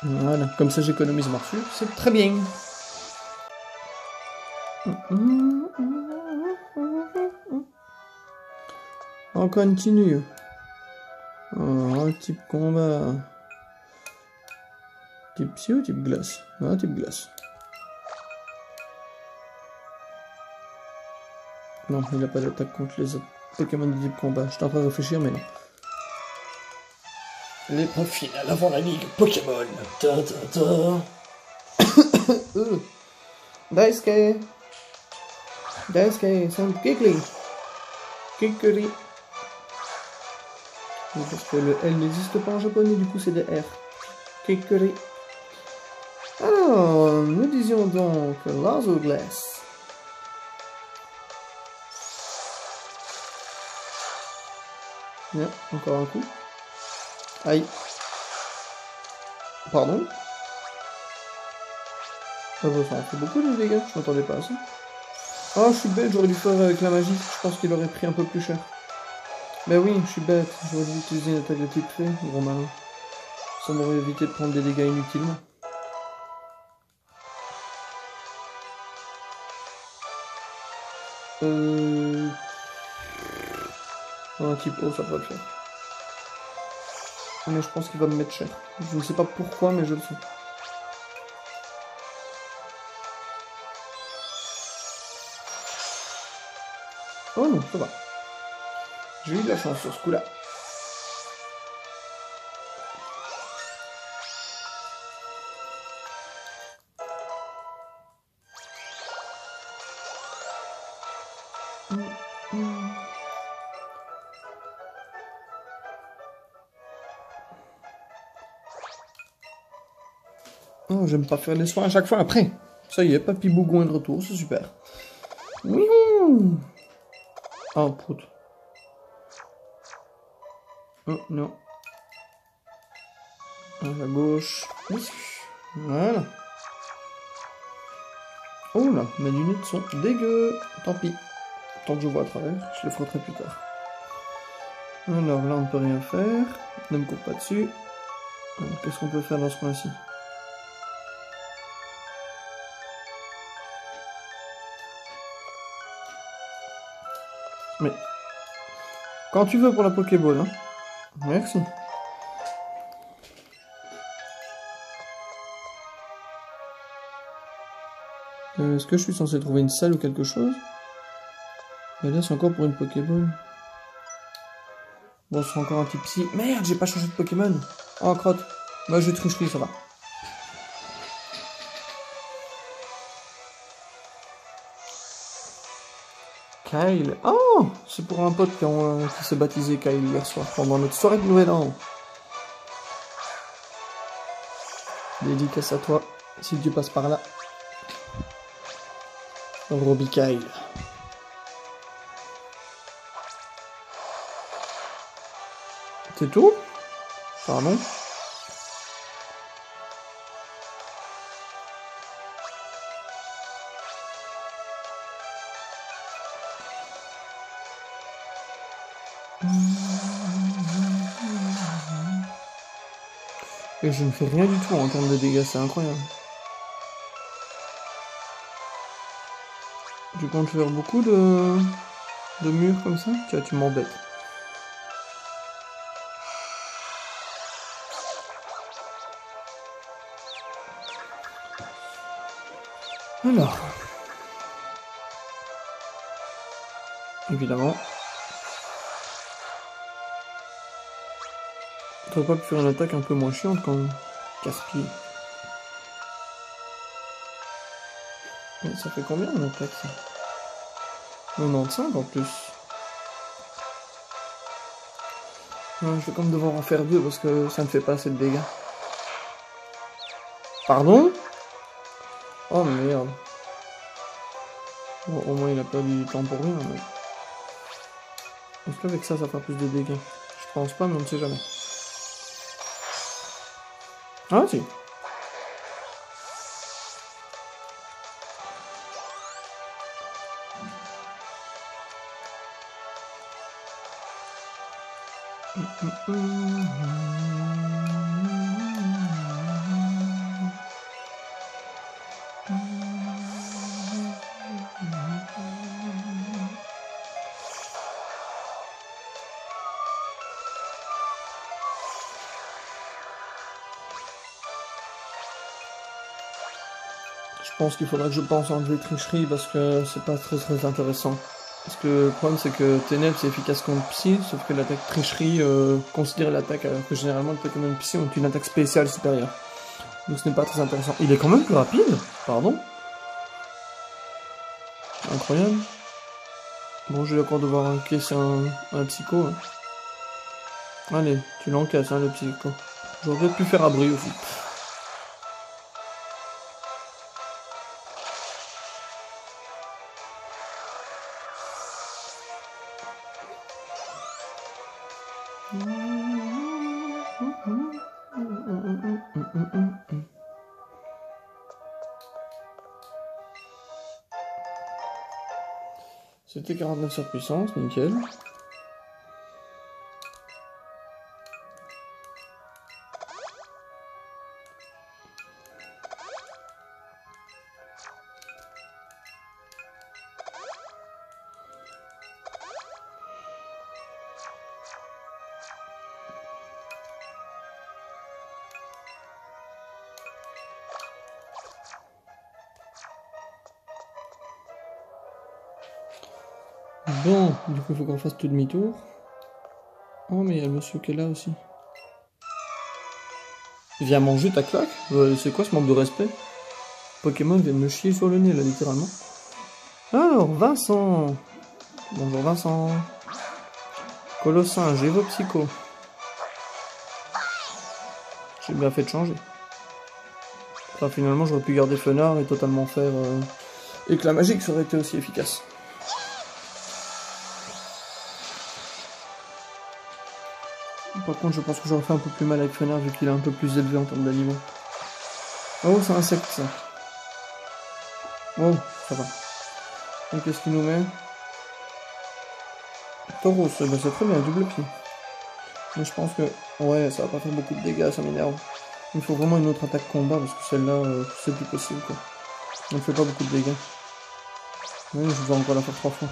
Voilà, comme ça j'économise morsure, c'est très bien. On continue. Oh, type combat. Type psy ou type glace? Ah, type glace. Non, il n'a pas d'attaque contre les autres Pokémon de type combat. Je suis en train de réfléchir, mais non. L'épreuve finale avant la ligue Pokémon. Daisuke. Daisuke, c'est un Kikli. Kikli. Parce que le L n'existe pas en japonais, du coup c'est des R. Kikli. Alors, nous disions donc Lazo Glace. Bien, encore un coup. Aïe. Pardon. Ça en fait beaucoup de dégâts, je m'attendais pas à ça. Oh, je suis bête, j'aurais dû faire avec la magie, je pense qu'il aurait pris un peu plus cher. Mais oui, je suis bête, j'aurais dû utiliser une attaque de type fée, gros malin. Ça m'aurait évité de prendre des dégâts inutilement. Un type O, ça pourrait le faire. Mais je pense qu'il va me mettre cher. Je ne sais pas pourquoi, mais je le sens. Oh non, ça va. J'ai eu de la chance sur ce coup-là. Oh, j'aime pas faire les soins à chaque fois après. Ça y est, Papy Bougon est de retour, c'est super. Wouhou! Oh, prout. Oh, non. À la gauche. Voilà. Oh là, mes lunettes sont dégueu. Tant pis. Tant que je vois à travers, je les frotterai plus tard. Alors là, on ne peut rien faire. Ne me coupe pas dessus. Qu'est-ce qu'on peut faire dans ce coin-ci? Mais... Quand tu veux pour la Pokéball, hein. Merci. Est-ce que je suis censé trouver une salle ou quelque chose? Et là, c'est encore pour une Pokéball. Bon, c'est encore un petit psy. Merde, j'ai pas changé de Pokémon. Oh, crotte. Moi, je tricherie, ça va. Kyle. Oh, c'est pour un pote qui s'est baptisé Kyle hier soir pendant notre soirée de Nouvel An. Dédicace à toi, si tu passes par là. Robbie Kyle. C'est tout? Pardon? Et je ne fais rien du tout en termes de dégâts, c'est incroyable. Tu comptes faire beaucoup de murs comme ça? Tiens, tu m'embêtes. Alors. Évidemment. T'aurais pas pu faire une attaque un peu moins chiante quand même. Casse-pied. Ça fait combien une attaque ça? 95 en plus. Non, je vais quand même devoir en faire deux parce que ça ne fait pas assez de dégâts. Pardon? Oh merde. Bon, au moins il a perdu du temps pour rien. Mais... est-ce qu'avec ça, ça fera plus de dégâts? Je pense pas, mais on ne sait jamais. Ah si. Je pense qu'il faudrait que je pense à enlever tricherie parce que c'est pas très intéressant. Parce que le problème c'est que Ténèbres c'est efficace contre Psy, sauf que l'attaque tricherie considère l'attaque alors que généralement le Pokémon Psy ont une attaque spéciale supérieure. Donc ce n'est pas très intéressant. Il est quand même plus rapide, pardon. Incroyable. Bon, je vais encore devoir encaisser un psycho. Hein. Allez, tu l'encaisses hein, le psycho. J'aurais peut-être pu faire un bruit aussi. C'était 49 sur puissance, nickel. Bon, du coup, il faut qu'on fasse tout demi-tour. Oh, mais il y a le monsieur qui est là aussi. Viens manger ta claque? C'est quoi ce manque de respect? Pokémon vient de me chier sur le nez, là, littéralement. Alors, Vincent. Bonjour, Vincent. Colossin, j'ai vos psychos. J'ai bien fait de changer. Enfin, finalement, j'aurais pu garder Fenard et totalement faire éclat magique, ça aurait été aussi efficace. Par contre, je pense que j'aurais fait un peu plus mal avec Fenard vu qu'il est un peu plus élevé en termes d'animaux. Oh, c'est un insecte ça. Oh, ça va. Et qu'est-ce qu'il nous met? Tauros, bah c'est très bien, double pied. Mais je pense que... Ouais, ça va pas faire beaucoup de dégâts, ça m'énerve. Il faut vraiment une autre attaque combat parce que celle-là, c'est plus possible quoi. Elle ne fait pas beaucoup de dégâts. Oui, je vais encore la faire 3 fois.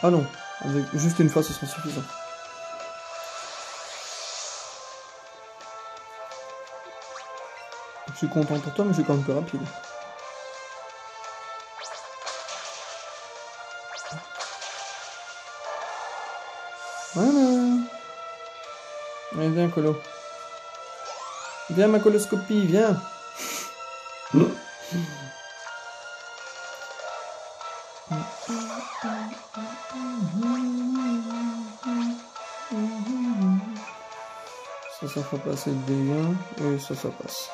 Ah non, avec juste une fois, ce sera suffisant. Je suis content pour toi, mais je suis quand même plus rapide. Voilà. Allez, viens, Colo. Viens, ma coloscopie, viens. Ça fera passer le dégât. Oui, ça passe.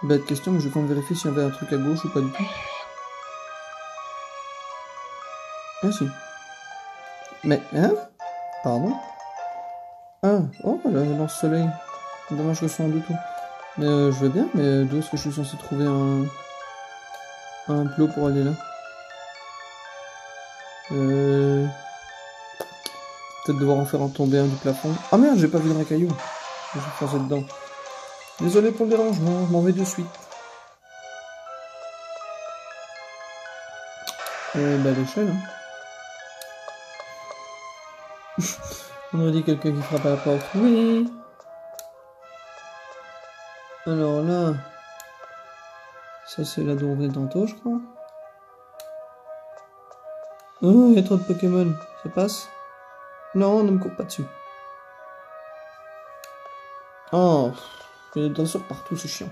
Bête question, mais je vais quand même vérifier s'il y avait un truc à gauche ou pas du tout. Ah si. Mais, hein? Pardon? Ah, oh, le lance-soleil. Dommage que ce soit en deux tours. Mais je veux bien, mais d'où est-ce que je suis censé trouver un plot pour aller là? Peut-être devoir en faire en tomber un du plafond. Ah merde, j'ai pas vu le racaillou. Je vais foncer dedans. Désolé pour le dérangement, je m'en vais de suite. Bah l'échelle, hein. On aurait dit quelqu'un qui frappe à la porte. Oui. Alors là... Ça c'est là d'où on venait tantôt, je crois. Oh, il y a trop de Pokémon. Ça passe? Non, ne me cours pas dessus. Oh, il y a des danseurs partout, c'est chiant.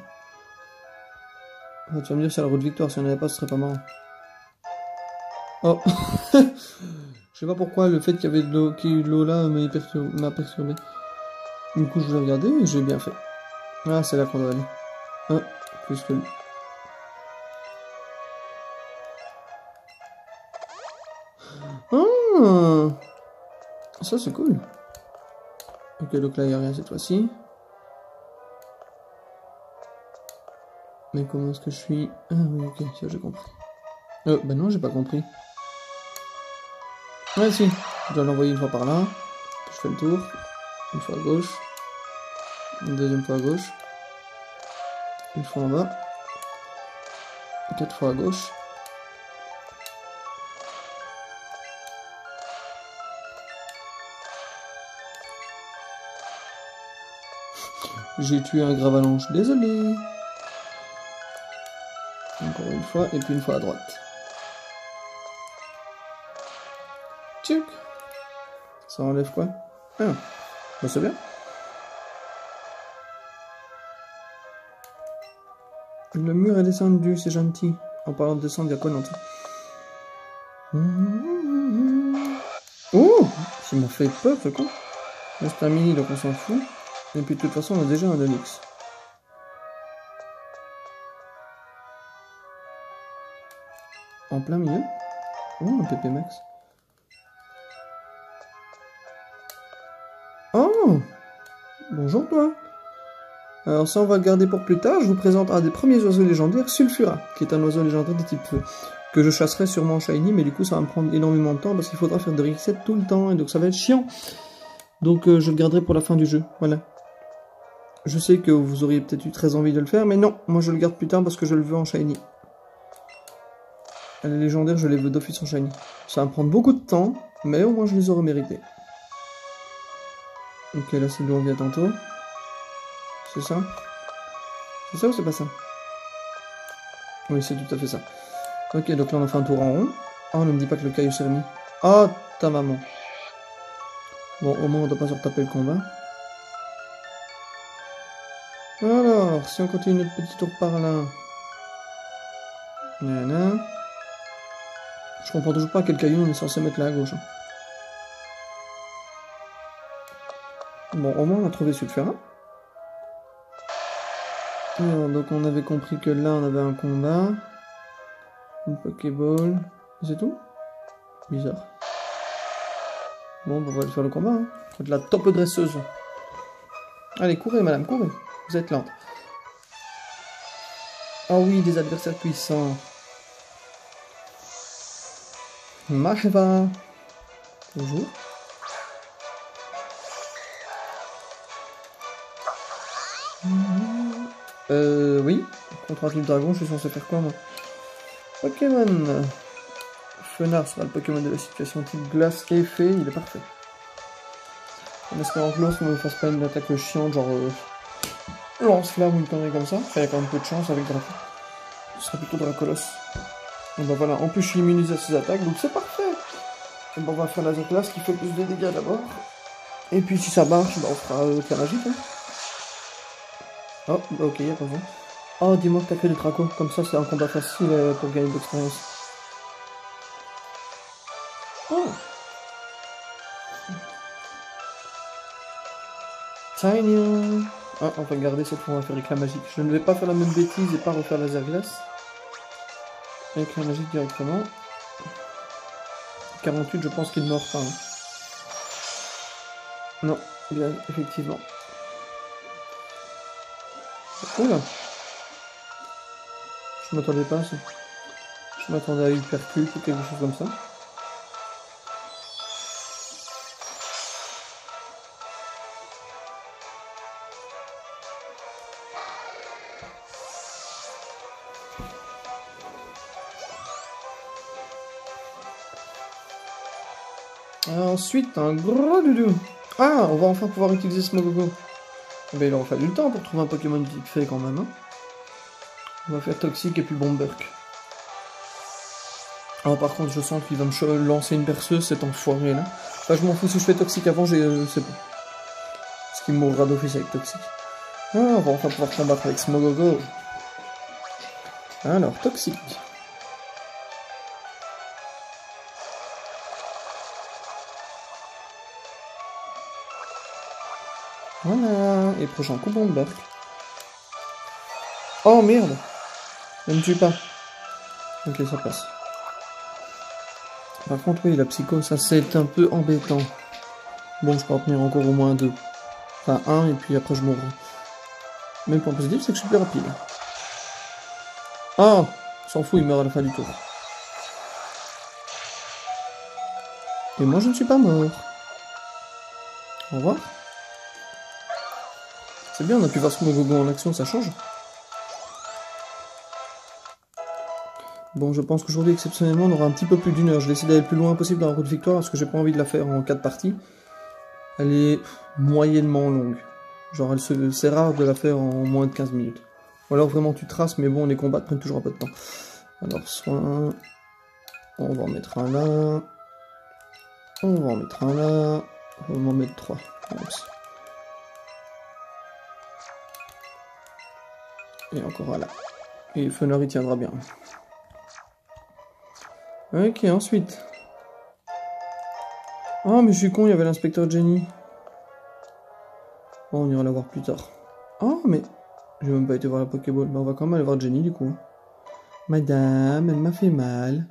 Ah, tu vas me dire que c'est la route de victoire, si on n'avait pas, ce serait pas marrant. Oh. Je sais pas pourquoi le fait qu'il y avait de l'eau, qu'il y ait eu de l'eau là m'a perturbé. Du coup, je voulais regarder et j'ai bien fait. Ah, c'est là qu'on doit aller. Ah, plus que lui. Ah, ça c'est cool. Ok, donc là il n'y a rien cette fois-ci. Mais comment est-ce que je suis... Ah oui, ok, ça j'ai compris. Bah non, j'ai pas compris. Ah si, je dois l'envoyer une fois par là. Je fais le tour. Une fois à gauche. Une deuxième fois à gauche. Une fois en bas. 4 fois à gauche. J'ai tué un gravalanche, désolé. Encore une fois, et puis une fois à droite. Tchic. Ça enlève quoi? Ah, bah c'est bien. Le mur est descendu, c'est gentil. En parlant de descendre, il y a quoi dans ça? Oh, il m'a fait peur, ce con. Là, c'est un mini, donc on s'en fout. Et puis de toute façon, on a déjà un Onyx. En plein milieu. Oh, un PP Max. Oh, bonjour toi. Alors ça, on va le garder pour plus tard. Je vous présente un des premiers oiseaux légendaires, Sulfura, qui est un oiseau légendaire de type feu, que je chasserai sûrement en shiny, mais du coup ça va me prendre énormément de temps parce qu'il faudra faire des resets tout le temps, et donc ça va être chiant. Donc je le garderai pour la fin du jeu, voilà. Je sais que vous auriez peut-être eu très envie de le faire, mais non, moi je le garde plus tard parce que je le veux en shiny. Les légendaires, je les veux d'office en shiny. Ça va me prendre beaucoup de temps, mais au moins je les aurais mérités. Ok, là c'est d'où on vient tantôt. C'est ça? C'est ça ou c'est pas ça? Oui, c'est tout à fait ça. Ok, donc là on a fait un tour en rond. Oh, ne me dis pas que le caillou s'est remis. Oh, ta maman. Bon, au moins on doit pas se retaper le combat. Alors, si on continue notre petit tour par là. Nana. Je comprends toujours pas quel caillou on est censé mettre là à gauche. Bon, au moins on a trouvé celui de fer. Alors, donc on avait compris que là on avait un combat. Une Pokéball. C'est tout? Bizarre. Bon, on va aller faire le combat. Hein. De la top dresseuse. Allez, courez, madame, courez. Vous êtes lente. Ah oui, des adversaires puissants. Maheva. Bonjour. Oui. Contre un type dragon, je suis censé faire quoi, moi? Pokémon. Fenard sera le Pokémon de la situation type glace et fée, il est parfait. En espérant que l'autre ne me fasse pas une attaque chiante, genre lance-flamme ou une connerie comme ça. Enfin, il y a quand même peu de chance avec Draco. Ce serait plutôt Dracolos. Et ben voilà, en plus je suis immunisé à ses attaques, donc c'est parfait. Et ben on va faire laser glace qui fait plus de dégâts d'abord. Et puis si ça marche, ben on fera la magique. Hein. Oh, bah ok, y'a pas besoin. Oh, dis-moi que t'as fait des Draco, comme ça c'est un combat facile pour gagner de l'expérience. Oh. Tiny. Ah, on va garder cette fois, on va faire éclat magique. Je ne vais pas faire la même bêtise et pas refaire laser glace. Éclat magique directement. 48, je pense qu'il meurt pas. Hein. Non, bien, effectivement. Oula. Je m'attendais pas à ça. Je m'attendais à Hypercute ou quelque chose comme ça. Ensuite, un gros doudou. Ah, on va enfin pouvoir utiliser Smogogo. Ben, il aura fallu le temps pour trouver un Pokémon type fée quand même. Hein. On va faire Toxique et puis Bomberk. Alors par contre, je sens qu'il va me lancer une berceuse, cet enfoiré là. Enfin, je m'en fous si je fais Toxique avant, c'est bon. Parce qu'il mourra d'office avec Toxique. Ah, on va enfin pouvoir combattre avec Smogogo. Alors, Toxique. Voilà, et prochain coup Bomberk. Oh merde! Ne me tue pas. Ok, ça passe. Par contre, oui, la psycho, ça c'est un peu embêtant. Bon, je peux en tenir encore au moins 2. Enfin, 1, et puis après je mourrai. Même point positif, c'est que je suis plus rapide. Ah! S'en fout, il meurt à la fin du tour. Et moi, je ne suis pas mort. Au revoir. C'est bien, on a pu voir Smogogo en action, ça change. Bon, je pense qu'aujourd'hui, exceptionnellement, on aura un petit peu plus d'une heure. Je vais essayer d'aller le plus loin possible dans la route de victoire, parce que j'ai pas envie de la faire en 4 parties. Elle est moyennement longue. Genre, c'est rare de la faire en moins de 15 minutes. Ou alors, vraiment, tu traces, mais bon, les combats prennent toujours un peu de temps. Alors, soin... On va en mettre un là. On va en mettre un là. On va en mettre 3. Et encore un là. Et Fenner, il tiendra bien. Ok, ensuite. Oh, mais je suis con, il y avait l'inspecteur Jenny. Bon, on ira la voir plus tard. Oh, mais... J'ai même pas été voir la Pokéball. Mais on va quand même aller voir Jenny, du coup. Madame, elle m'a fait mal.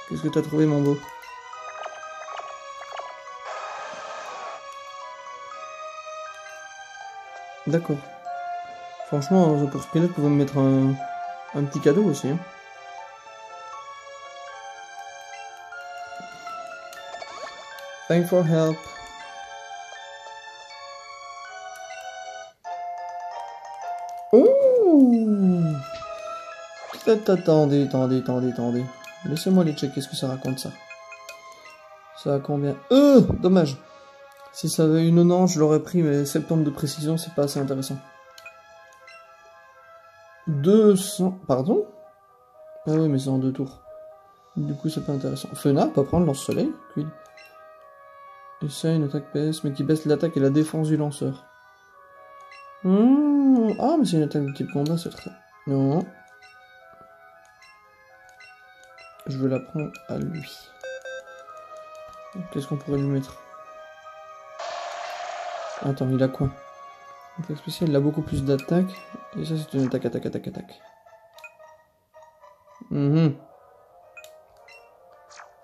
Qu'est-ce que t'as trouvé, mon beau? D'accord. Franchement, pour Spinette, vous pouvez me mettre un petit cadeau aussi. Hein. Thanks for help. Attendez. Laissez-moi aller checker ce que ça raconte, ça. Ça a combien? Dommage. Si ça avait une 90, je l'aurais pris, mais 70 de précision, c'est pas assez intéressant. 200... Pardon? Ah oui, mais c'est en 2 tours. Du coup, c'est pas intéressant. Fena, pas prendre lance-soleil. Quid. Et ça, une attaque PS, mais qui baisse l'attaque et la défense du lanceur. Ah, mais c'est une attaque de type combat, c'est très... Non. Je veux la prendre à lui. Qu'est-ce qu'on pourrait lui mettre? Attends, il a quoi? Attaque spéciale, il a beaucoup plus d'attaque. Et ça, c'est une attaque.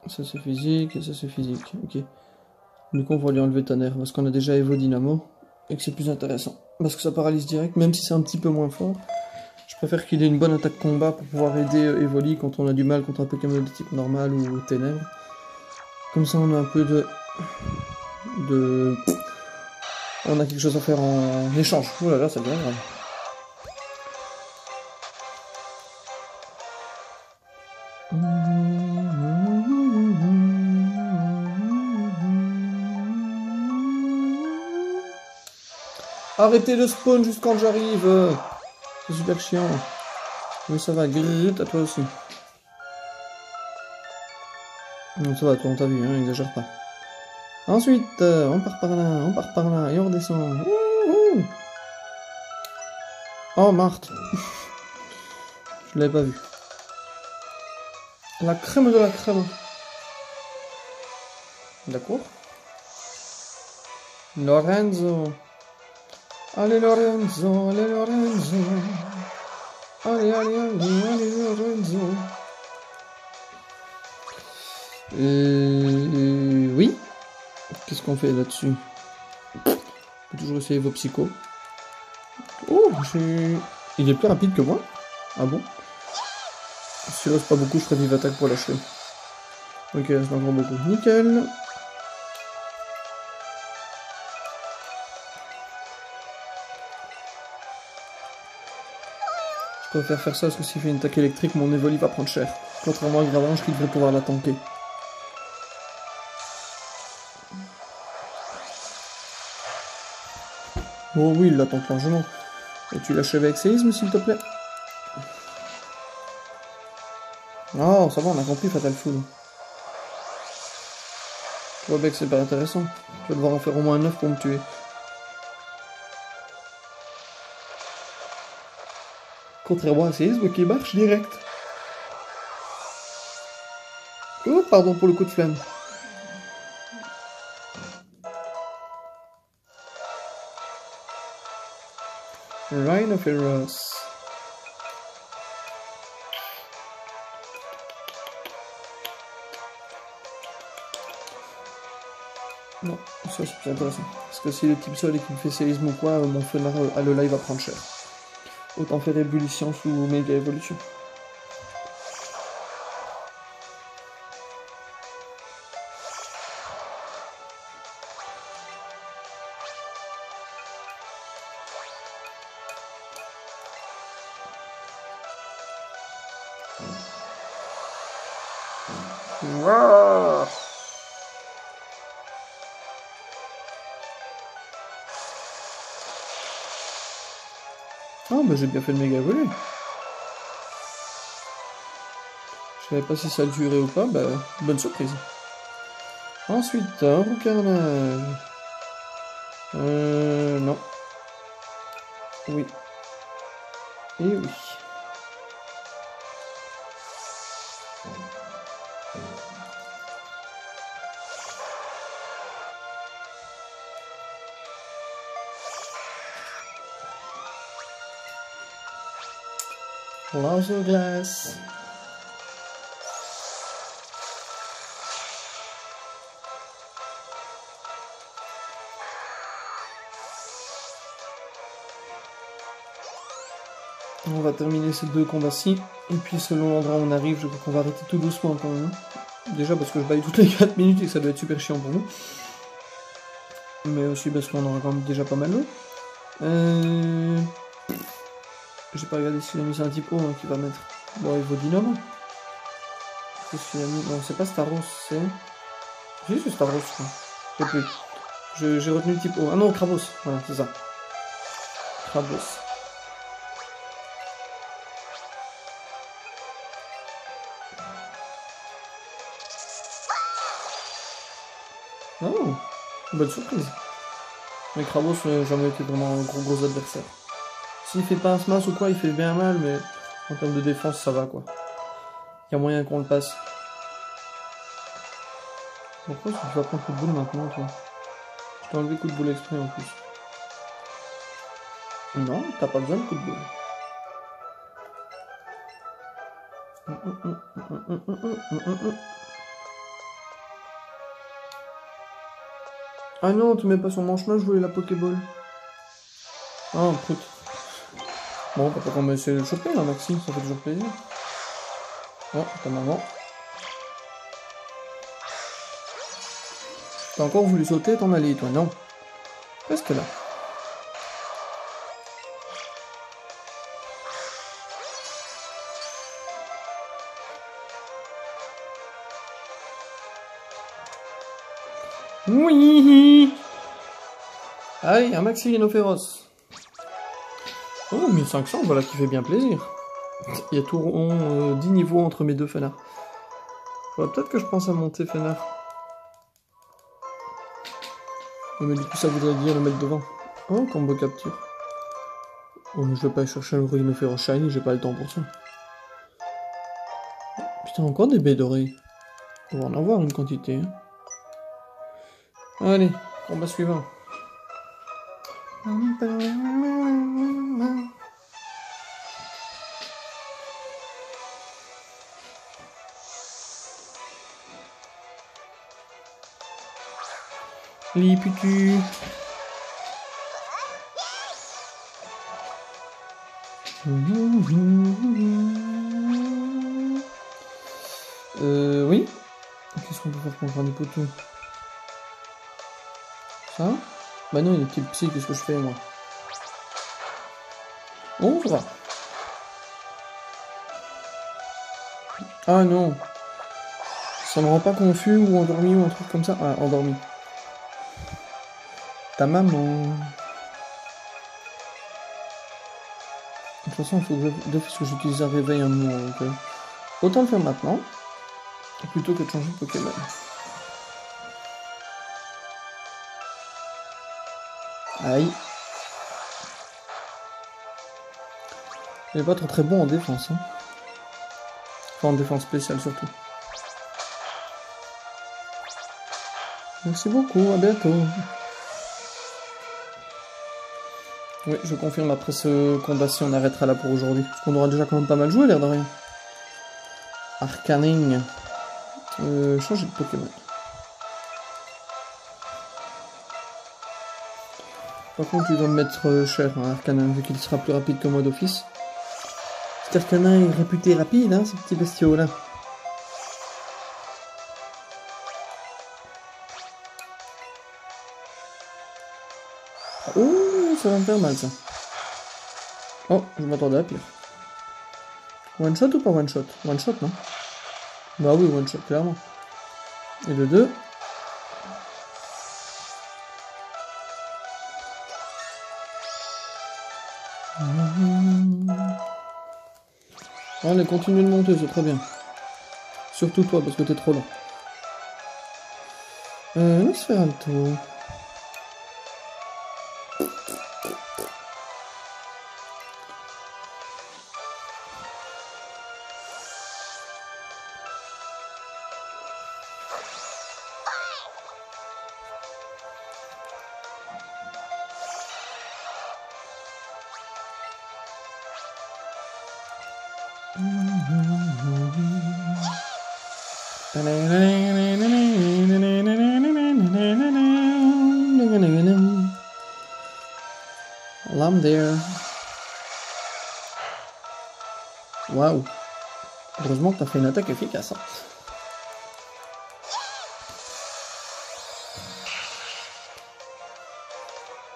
Ça, c'est physique, et ça, c'est physique. Ok. Du coup, on va lui enlever tonnerre, parce qu'on a déjà Evo Dynamo, et que c'est plus intéressant. Parce que ça paralyse direct, même si c'est un petit peu moins fort. Je préfère qu'il ait une bonne attaque combat pour pouvoir aider Evoli quand on a du mal contre un Pokémon de type normal ou ténèbres. Comme ça, on a un peu de... On a quelque chose à faire en échange. Oh là là, ça devient grave. Arrêtez de spawn juste quand j'arrive. C'est super chiant. Mais ça va, grrrt à toi aussi. Non, ça va, toi on t'a vu, hein, exagère pas. Ensuite, on part par là, et on redescend. Ouh. Oh, Marthe. Je l'avais pas vu. La crème de la crème. D'accord. Lorenzo. Allez Lorenzo. Allez Lorenzo. Oui. Qu'est-ce qu'on fait là-dessus? On peut toujours essayer vos psychos. Oh, il est plus rapide que moi. Ah bon? Si il reste pas beaucoup, je ferai vive attaque pour l'achever. Ok, il reste encore beaucoup. Nickel. Je préfère faire ça parce que s'il fait une attaque électrique, mon Evoli va prendre cher. Contrairement à Gravange qui devrait pouvoir la tanker. Oh oui, il la tank largement. Et tu l'achèves avec séisme, s'il te plaît? Oh, ça va, on a compris Fatal Full. Tu vois bien que c'est pas intéressant. Tu vas devoir en faire au moins 9 pour me tuer. Contrairement à séisme qui marche direct. Oh, pardon pour le coup de flamme. Rhinoceros. Non, ça c'est plus intéressant. Parce que si le type sol et qu'il me fait séisme ou quoi, mon fenard à le live va prendre cher. Autant faire ébullition sous méga évolution. Ah bah j'ai bien fait le méga volé. Je savais pas si ça le tuerait ou pas, bah bonne surprise. Ensuite, un roucarnage. Non. Oui. Et oui. Laser glace. On va terminer ces deux combats-ci. Et puis selon l'endroit où on arrive, je crois qu'on va arrêter tout doucement quand même. Déjà parce que je baille toutes les 4 minutes et que ça doit être super chiant pour nous. Mais aussi parce qu'on aura quand même déjà pas mal d'eau. J'ai pas regardé si j'ai mis un typo hein, qui va mettre. Bon, il vaut Dynamo. Qu'est-ce qu'il a mis? Non, c'est pas Staros, c'est... Si, c'est Staros, je crois. Je sais plus. J'ai retenu le type O. Ah non, Krabos. Voilà, c'est ça. Krabos. Oh, belle surprise. Mais Krabos n'a jamais été vraiment un gros adversaire. S'il fait pas un smash ou quoi, il fait bien mal, mais en termes de défense, ça va quoi. Il y a moyen qu'on le passe. Pourquoi est-ce que tu vas prendre coup de boule maintenant, toi? Je t'ai enlevé coup de boule exprès en plus. Non, t'as pas besoin de coup de boule. Ah non, tu mets pas son manche-là, je voulais la Pokéball. Ah, prout. Bon, pas qu'on va essayer de le choper là, Maxime, ça fait toujours plaisir. Oh, ta maman. T'as encore voulu sauter, t'en aller, toi, non? Reste là. Oui. Allez, un Maximino féroce. Oh, 1500, voilà qui fait bien plaisir. Il y a tout rond 10 niveaux entre mes deux fenards. Faudrait peut-être que je pense à monter fenard. Mais du coup, ça voudrait dire le mettre devant. Oh, combo capture. Oh, mais je vais pas chercher un Rhino féroce shiny, j'ai pas le temps pour ça. Putain, encore des baies d'oreilles. On va en avoir une quantité. Hein. Allez, combat suivant. Liputu. Oui. Qu'est-ce qu'on peut faire contre un des poteaux? Ça? Bah non, il est type psy, qu'est-ce que je fais moi? Oh, ça va. Ah non. Ça me rend pas confus ou endormi ou un truc comme ça? Ah, endormi. Ta maman. De toute façon, il faut que j'utilise un réveil un moment. Donc, autant le faire maintenant, plutôt que de changer de Pokémon. Aïe. Il est pas très bon en défense. Hein. Enfin, en défense spéciale surtout. Merci beaucoup, à bientôt. Oui, je confirme, après ce combat, si on arrêtera là pour aujourd'hui. Parce qu'on aura déjà quand même pas mal joué, l'air de rien. Arcaning. Changer de Pokémon. Par contre, il va me mettre cher, hein, Arcanin, vu qu'il sera plus rapide que moi d'office. Cet Arcanin est réputé rapide, hein, ce petit bestiau-là. Oh, ça va me faire mal, ça. Oh, je m'attendais à pire. One shot ou pas one shot? One shot, non? Bah oui, one shot, clairement. Et le 2. Allez, continue de monter, c'est très bien. Surtout toi, parce que t'es trop lent. Laisse faire un tour. I'm there. Waouh. Heureusement que t'as fait une attaque efficace. Hein.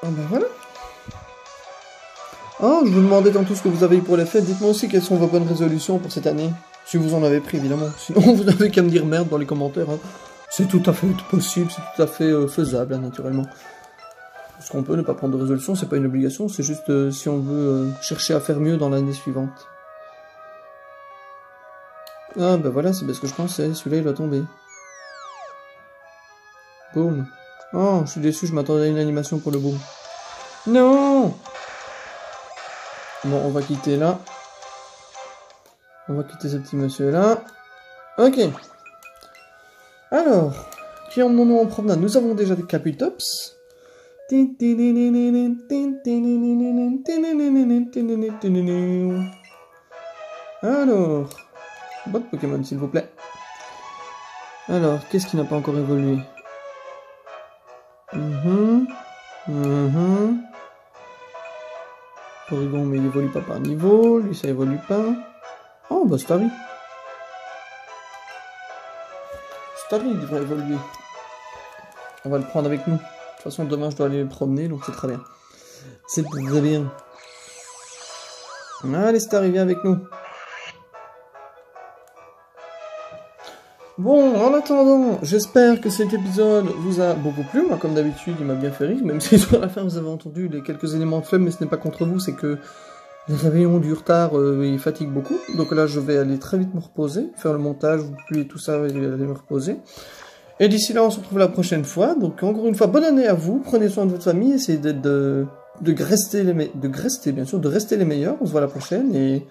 Ah ben voilà. Oh, je vous demandais tantôt ce que vous avez eu pour les fêtes. Dites-moi aussi quelles sont vos bonnes résolutions pour cette année. Si vous en avez pris, évidemment. Sinon, vous n'avez qu'à me dire merde dans les commentaires. Hein. C'est tout à fait possible, c'est tout à fait faisable, hein, naturellement. Parce qu'on peut ne pas prendre de résolution, c'est pas une obligation, c'est juste si on veut chercher à faire mieux dans l'année suivante. Ah, bah voilà, c'est bien ce que je pensais. Celui-là, il va tomber. Boum. Oh, je suis déçu, je m'attendais à une animation pour le boom. Non! Bon, on va quitter là. On va quitter ce petit monsieur-là. Ok. Alors, qui emmenons-nous en promenade? Nous avons déjà des Kabutops. Alors, votre Pokémon, s'il vous plaît. Alors, qu'est-ce qui n'a pas encore évolué? Porygon, mais il évolue pas par niveau. Lui, ça évolue pas. Oh, bah Starry. Starry, il devrait évoluer. On va le prendre avec nous. De toute façon, demain, je dois aller le promener, donc c'est très bien. C'est très bien. Allez, Starry, viens avec nous. Bon, en attendant, j'espère que cet épisode vous a beaucoup plu. Moi, comme d'habitude, il m'a bien fait rire, même si sur la fin, vous avez entendu les quelques éléments de faible, mais ce n'est pas contre vous, c'est que les réveillons du retard, ils fatiguent beaucoup. Donc là, je vais aller très vite me reposer, faire le montage, vous publier tout ça, et aller me reposer. Et d'ici là, on se retrouve la prochaine fois. Donc, encore une fois, bonne année à vous. Prenez soin de votre famille, essayez de rester les meilleurs. On se voit la prochaine et